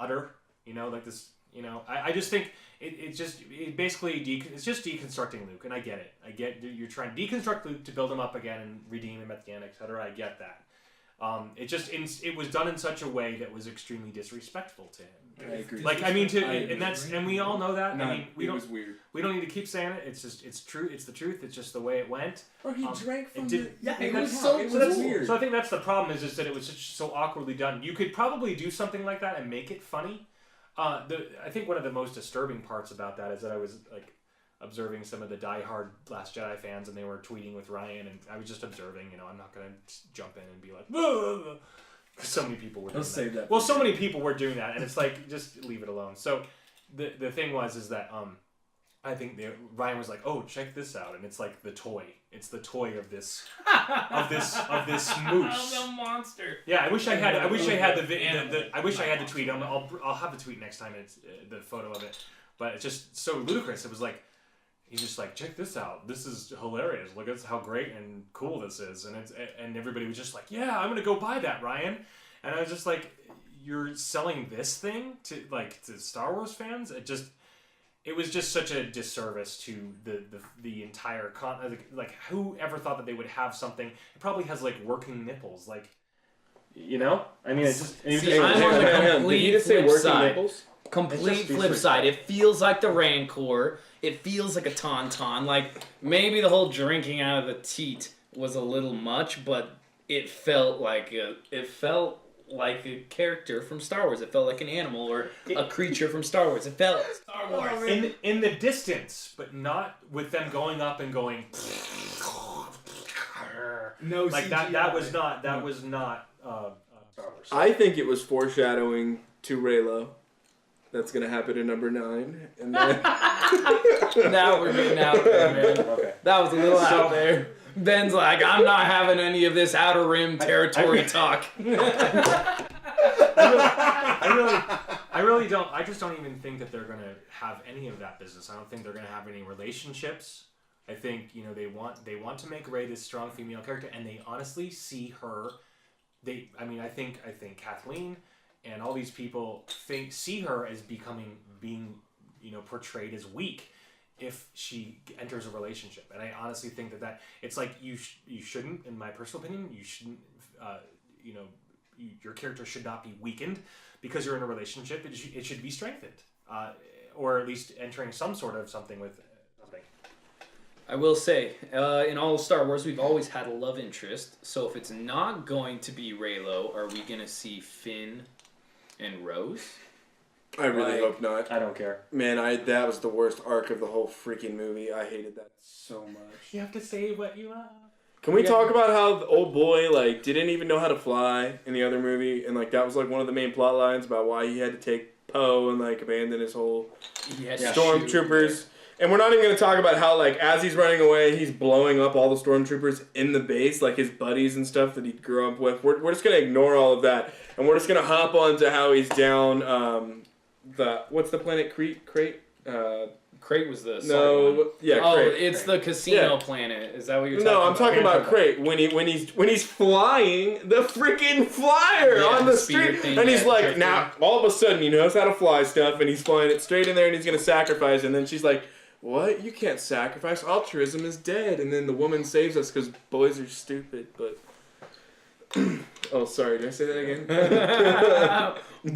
udder, you know, like this, you know. I just think it's just deconstructing Luke, and I get it. I get you're trying to deconstruct Luke to build him up again and redeem him at the end, etc. I get that. It was done in such a way that was extremely disrespectful to him. I agree. Like I mean, and we all know that. I mean, it was weird. we don't need to keep saying it. It's true. It's the truth. It's just the way it went. Or he drank from it did- the... Yeah, it it was was so- it so was that's- weird. So I think that's the problem is just that it was just so awkwardly done. You could probably do something like that and make it funny. I think one of the most disturbing parts about that is that I was like observing some of the diehard Last Jedi fans, and they were tweeting with Ryan, and I was just observing. You know, I'm not gonna jump in and be like, "Whoa." So many people were doing Let's save that Well, for so many people were doing that, and it's like just leave it alone. So the thing was that I think Ryan was like, "Oh, check this out," and it's like the toy. It's the toy of this moose. The monster. Yeah, I wish I had the tweet. I'll have the tweet next time. It's the photo of it, but it's just so ludicrous. It was like he's just like, check this out. This is hilarious. Look at how great and cool this is, and everybody was just like, yeah, I'm gonna go buy that, Ryan. And I was just like, you're selling this thing to Star Wars fans? It was just such a disservice to the entire like who ever thought that they would have something? It probably has like working nipples, like, you know. I mean, it's just. See, I'm on the complete flip side. nipples? Complete flip side. It feels like the Rancor. It feels like a Tauntaun. Like maybe the whole drinking out of the teat was a little much, but it felt like a character from Star Wars. It felt like an animal or a creature from Star Wars. It felt Star Wars. In the distance, but not with them going up and going. No, like CGI. that was not Star Wars. I think it was foreshadowing to Reylo. That's gonna happen in number 9, and then Now we're getting out there, man. Okay. That was a little out there. Ben's like, I'm not having any of this Outer Rim territory talk. I really don't. I just don't even think that they're gonna have any of that business. I don't think they're gonna have any relationships. I think they want to make Rey this strong female character, and they honestly see her. I think Kathleen and all these people see her as being portrayed as weak if she enters a relationship. And I honestly think that it's like you shouldn't, in my personal opinion, you shouldn't. Your character should not be weakened because you're in a relationship. It should be strengthened, or at least entering some sort of something with something. I will say, in all of Star Wars, we've always had a love interest. So if it's not going to be Reylo, are we going to see Finn and Rose? I really hope not. I don't care. Man, that was the worst arc of the whole freaking movie. I hated that so much. You have to say what you love. Can we talk about how the old boy didn't even know how to fly in the other movie, and that was one of the main plot lines about why he had to take Poe and abandon his whole stormtroopers. And we're not even going to talk about how as he's running away, he's blowing up all the stormtroopers in the base, his buddies and stuff that he grew up with. We're just going to ignore all of that, and we're just going to hop on to how he's down what's the planet Crate? Crate was the no, yeah. Oh, Crate. it's the casino planet. Is that what you're talking No, about? I'm talking about Crate when he's flying the freaking flyer on the street, and he's like, now all of a sudden he knows how to fly stuff, and he's flying it straight in there, and he's gonna sacrifice, and then she's like, what? You can't sacrifice. Altruism is dead. And then the woman saves us because boys are stupid. But oh, sorry. Did I say that again?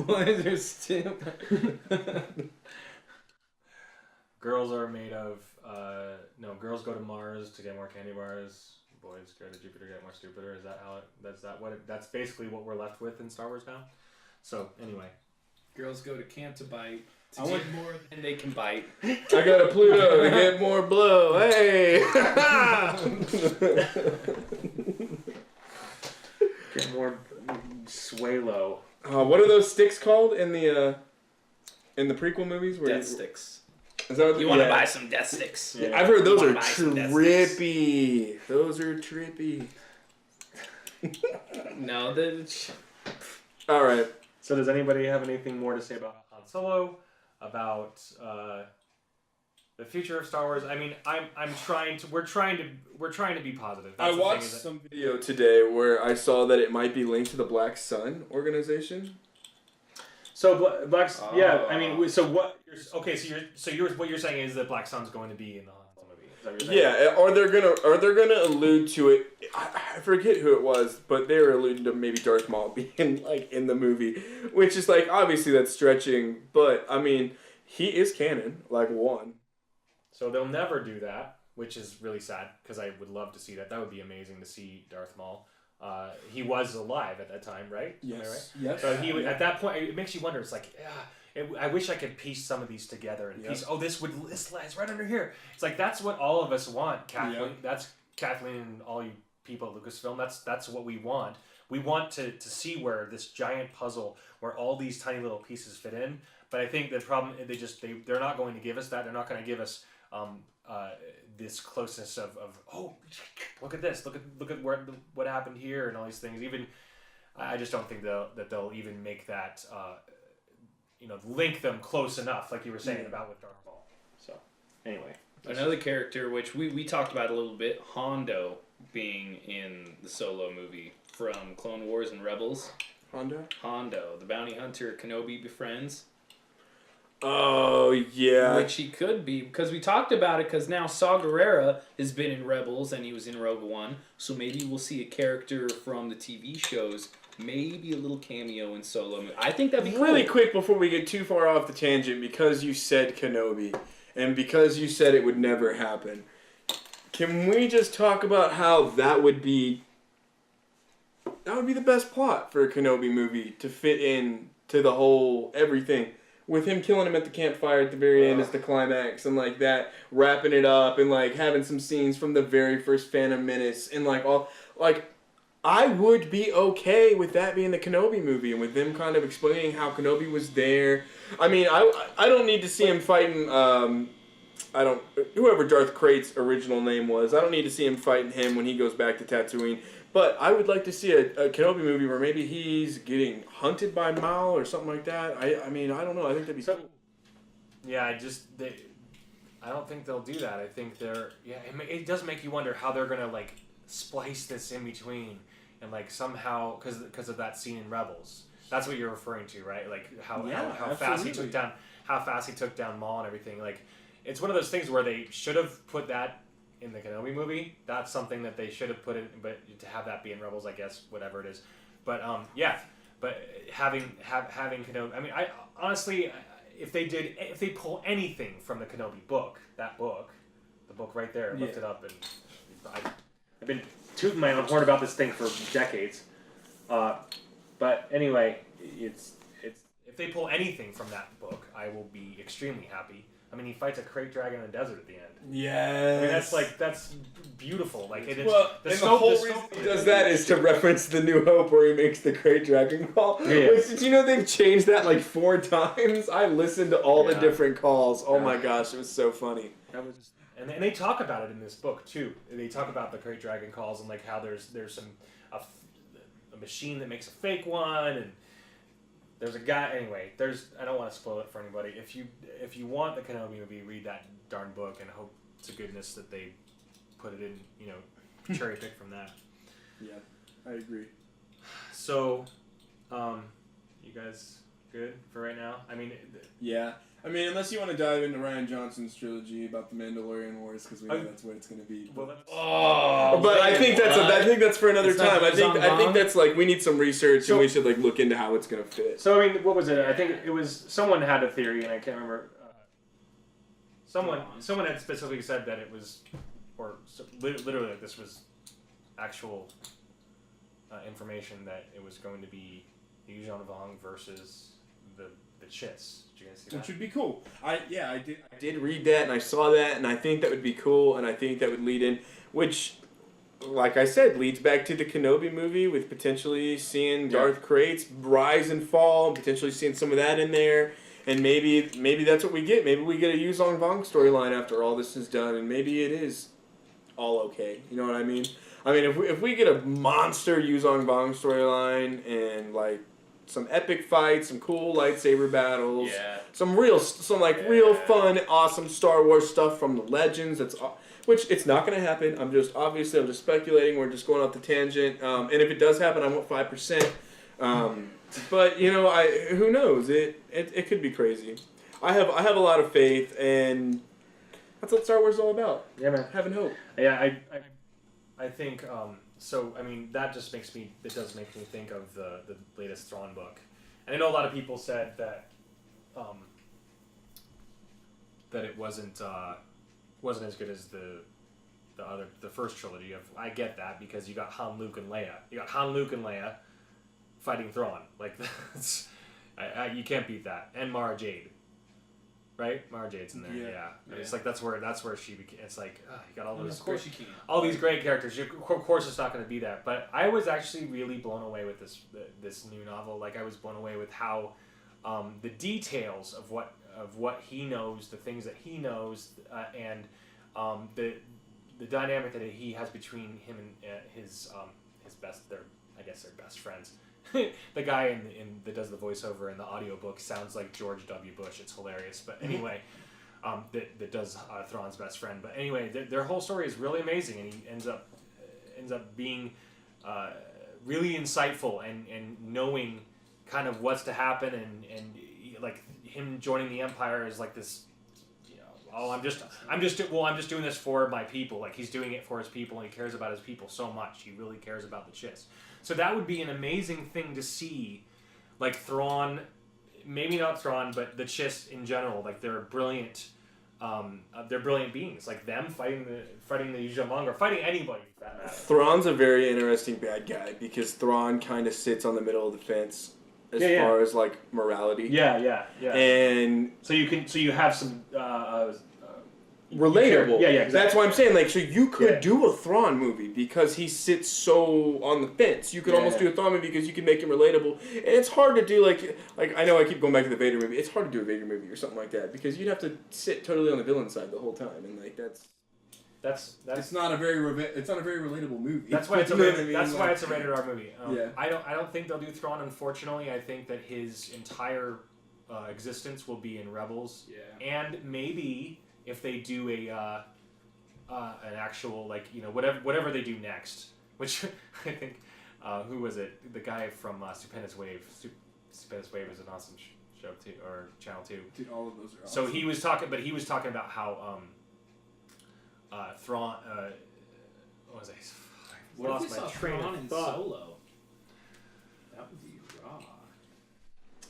Boys are stupid. Girls are made of no. Girls go to Mars to get more candy bars. Boys go to Jupiter to get more stupider. Is that how it? That's basically what we're left with in Star Wars now. So anyway, Girls go to camp to bite. To get more than they can bite. I got a Pluto to get more blow. Hey! get more Swalo. What are those sticks called in the prequel movies? Death sticks. Is that what you want to buy some death sticks? Yeah. I've heard those are trippy. Those are trippy. No, all right. So does anybody have anything more to say about Han Solo? About the future of Star Wars? I mean, we're trying to be positive. I watched some video today where I saw that it might be linked to the Black Sun organization. So yeah. I mean, so what? Okay, so what you're saying is that Black Sun's going to be in the Han Solo movie. Is that what you're saying? Yeah, or they're gonna allude to it. I forget who it was, but they were alluding to maybe Darth Maul being like in the movie, which is like obviously that's stretching, but I mean he is canon, like one. So they'll never do that, which is really sad because I would love to see that. That would be amazing to see Darth Maul. He was alive at that time, right? Yes. Am I right? Yes. So he would, at that point, it makes you wonder. It's like, I wish I could piece some of these together and piece. Oh, this lies right under here. It's like that's what all of us want, Kathleen. Yep. That's Kathleen and all you people at Lucasfilm. That's what we want. We want to see where this giant puzzle, where all these tiny little pieces fit in. But I think the problem they're not going to give us that. They're not going to give us this closeness of oh, look at this, look at what happened here and all these things. Even I just don't think they'll even make that link them close enough, like you were saying about with Darth Maul. So anyway, another character which we talked about a little bit, Hondo being in the Solo movie from Clone Wars and Rebels. Hondo, the bounty hunter Kenobi befriends. Oh, yeah. Which he could be, because we talked about it, because now Saw Gerrera has been in Rebels, and he was in Rogue One, so maybe we'll see a character from the TV shows, maybe a little cameo in Solo. I think that'd be cool. Really quick before we get too far off the tangent, because you said Kenobi, and because you said it would never happen, can we just talk about how that would be the best plot for a Kenobi movie to fit in to the whole everything? With him killing him at the campfire at the very end as the climax, and like that, wrapping it up, and like having some scenes from the very first Phantom Menace, and like all, like, I would be okay with that being the Kenobi movie, and with them kind of explaining how Kenobi was there. I mean, I don't need to see him fighting, whoever Darth Krait's original name was, I don't need to see him fighting him when he goes back to Tatooine. But I would like to see a Kenobi movie where maybe he's getting hunted by Maul or something like that. I mean, I don't know. I think that'd be cool. Yeah, I don't think they'll do that. I think it does make you wonder how they're going to, like, splice this in between and, like, somehow, because of that scene in Rebels. That's what you're referring to, right? Like, how fast he took down Maul and everything. Like, it's one of those things where they should have put that in the Kenobi movie. That's something that they should have put in, but to have that be in Rebels, I guess, whatever it is. But but having Kenobi, I mean, I honestly, if they pull anything from the Kenobi book, the book right there, I looked it up, and I've been tooting my own horn about this thing for decades. But anyway, it's if they pull anything from that book, I will be extremely happy. I mean, he fights a crate dragon in the desert at the end. Yes. I mean, that's beautiful. Like, the whole reason he does that is to reference the New Hope where he makes the crate dragon call. Yeah. Which, did you know they've changed that like 4 times? I listened to all the different calls. Oh my gosh, it was so funny. And they talk about it in this book too. They talk about the crate dragon calls and like how there's a machine that makes a fake one, and there's a guy. Anyway, I don't want to spoil it for anybody. If you want the Kenobi movie, read that darn book and hope to goodness that they put it in, cherry pick from that. Yeah, I agree. So, you guys good for right now. I mean, Yeah. I mean, unless you want to dive into Ryan Johnson's trilogy about the Mandalorian Wars, because we know that's what it's going to be. well, that's, But I think that's for another It's not time. I think Zong that's like we need some research and we should like look into how it's going to fit. so I mean, what was it? I think it was someone had a theory, and I can't remember. Someone had specifically said that it was, or literally like this was actual information that it was going to be Yuuzhan Vong versus the Chiss. Did you guys see that? Which would be cool. I did read that and I saw that and I think that would be cool and I think that would lead in, which, like I said, leads back to the Kenobi movie with potentially seeing Darth Krayt's rise and fall, potentially seeing some of that in there. And maybe that's what we get. Maybe we get a Yuuzhan Vong storyline after all this is done, and maybe it is all okay. You know what I mean? I mean, if we get a monster Yuuzhan Vong storyline and like some epic fights, some cool lightsaber battles, some real fun, awesome Star Wars stuff from the Legends. Which it's not going to happen. I'm just speculating. We're just going off the tangent. And if it does happen, I want 5%. But you know, who knows? It could be crazy. I have a lot of faith, and that's what Star Wars is all about. Yeah, man. Having hope. Yeah, I think so. I mean, that just does make me think of the latest Thrawn book, and I know a lot of people said that that it wasn't as good as the first trilogy. I get that because you got Han, Luke, and Leia. Fighting Thrawn, like that's, you can't beat that. And Mara Jade, right? Mara Jade's in there. Yeah. It's like that's where she became. It's like you got all those. Of course you can. All these great characters. Of course, it's not going to be that. But I was actually really blown away with this new novel. Like I was blown away with how the details of what he knows, the things that he knows, and the dynamic that he has between him and his best. I guess they're best friends. The guy that does the voiceover in the audiobook sounds like George W. Bush. It's hilarious. But anyway, that does Thrawn's best friend. But anyway, their whole story is really amazing, and he ends up being really insightful and knowing kind of what's to happen and like him joining the Empire is like this. I'm just doing this for my people. Like he's doing it for his people, and he cares about his people so much. He really cares about the Chiss. So that would be an amazing thing to see, like Thrawn, maybe not Thrawn, but the Chiss in general. Like they're brilliant beings. Like them fighting the Yuuzhan Vong or fighting anybody for that matter. Thrawn's a very interesting bad guy because Thrawn kind of sits on the middle of the fence as far as like morality. Yeah. And so you have some relatable. Yeah, exactly. That's why I'm saying, like, so you could do a Thrawn movie because he sits so on the fence. You could almost do a Thrawn movie because you can make him relatable. And it's hard to do, like I know I keep going back to the Vader movie. It's hard to do a Vader movie or something like that because you'd have to sit totally on the villain side the whole time, and like that's it's not a very relatable movie. That's why it's why it's a rated R movie. Yeah. I don't think they'll do Thrawn. Unfortunately, I think that his entire existence will be in Rebels. Yeah. And maybe if they do an actual whatever they do next, which I think who was it? The guy from Stupendous Wave. Stupendous Wave is an awesome show too, or Channel 2. Dude, all of those are awesome. So he was talking about how Thrawn. What was I? What lost if we my saw train Thrawn of in thought. Solo? That would be raw.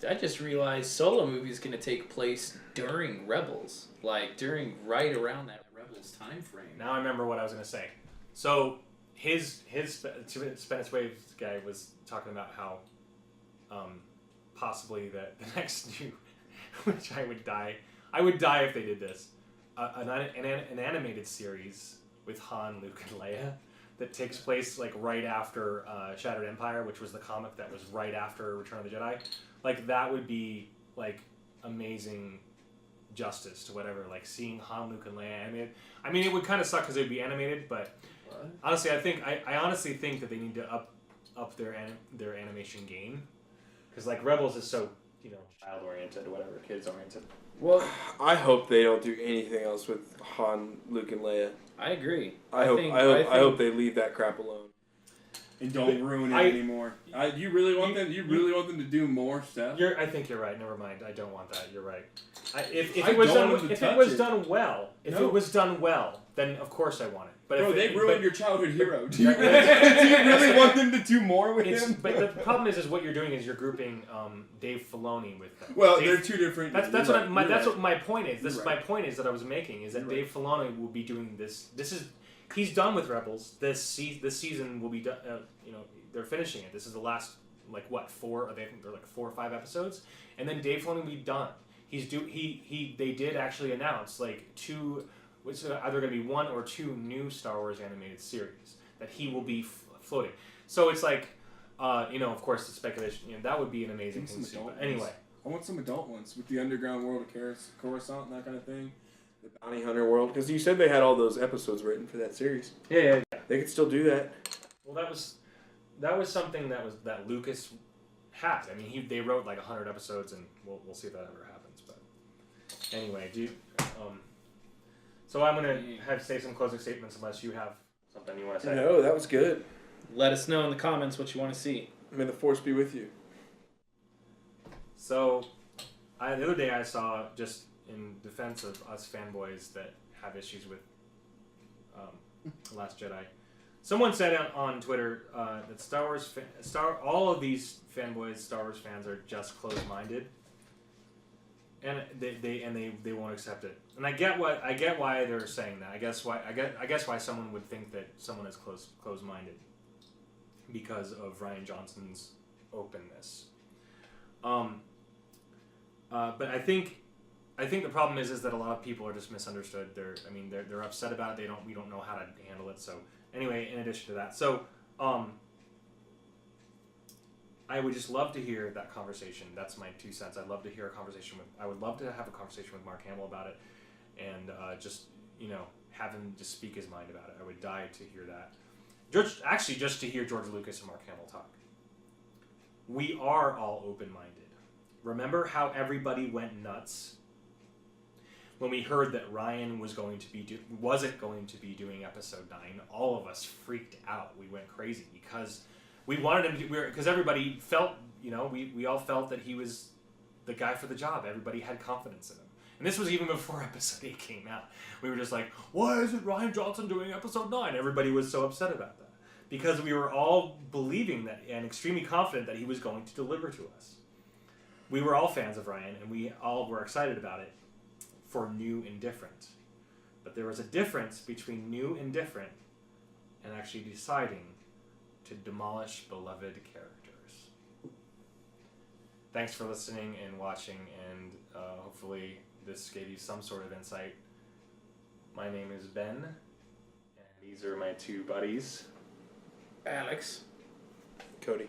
I just realized Solo movie is going to take place during Rebels, right around that Rebels time frame. Now I remember what I was going to say. So his Spanish Waves guy was talking about how possibly the next new, which I would die if they did this, an animated series with Han, Luke, and Leia that takes place like right after Shattered Empire, which was the comic that was right after Return of the Jedi. Like that would be like amazing justice to whatever, like seeing Han, Luke, and Leia animated. I mean, it would kind of suck because it would be animated, but honestly, I honestly think that they need to up their animation game because like Rebels is so child oriented, whatever, kids oriented. Well, I hope they don't do anything else with Han, Luke, and Leia. I agree. I hope they leave that crap alone. And don't ruin it anymore. You really want them? You really want them to do more stuff? I think you're right. Never mind. I don't want that. You're right. If it was done well, then of course I want it. But bro, they ruined your childhood hero. Do you really want them to do more with him? But the problem is what you're doing is you're grouping Dave Filoni with them. Well, they're two different. That's what my point is. My point is that I was making is that Dave Filoni will be doing this. He's done with Rebels. This season will be done. They're finishing it. This is the last 4. They're 4 or 5 episodes, and then Dave Filoni will be done. They did actually announce 2. Which are either going to be 1 or 2 new Star Wars animated series that he will be floating. So it's of course, the speculation. That would be an amazing thing to see. But anyway, I want some adult ones with the underground world of Coruscant and that kind of thing. The bounty hunter world, because you said they had all those episodes written for that series. Yeah. They could still do that. Well, that was something that Lucas had. I mean, they wrote 100 episodes, and we'll see if that ever happens. But anyway, so I'm going to say some closing statements unless you have something you want to say. No, that was good. Let us know in the comments what you want to see. May the Force be with you. So, the other day I saw, just in defense of us fanboys that have issues with Last Jedi, someone said on Twitter that all of these fanboys, Star Wars fans, are just closed-minded. And they won't accept it, and I get why they're saying that. I guess why someone would think that someone is close-minded, because of Rian Johnson's openness. But I think the problem is that a lot of people are just misunderstood. They're upset about it. We don't know how to handle it. So anyway, in addition to that, I would just love to hear that conversation. That's my 2 cents. I'd love to hear I would love to have a conversation with Mark Hamill about it, and have him just speak his mind about it. I would die to hear that. Just to hear George Lucas and Mark Hamill talk. We are all open-minded. Remember how everybody went nuts when we heard that Ryan wasn't going to be doing Episode 9? All of us freaked out. We went crazy because we wanted him to, because everybody felt, we all felt that he was the guy for the job. Everybody had confidence in him. And this was even before Episode 8 came out. We were just like, why isn't Rian Johnson doing Episode 9? Everybody was so upset about that. Because we were all believing that and extremely confident that he was going to deliver to us. We were all fans of Rian, and we all were excited about it for new and different. But there was a difference between new and different and actually deciding to demolish beloved characters. Thanks for listening and watching, and hopefully this gave you some sort of insight. My name is Ben, and these are my 2 buddies. Alex. Codee.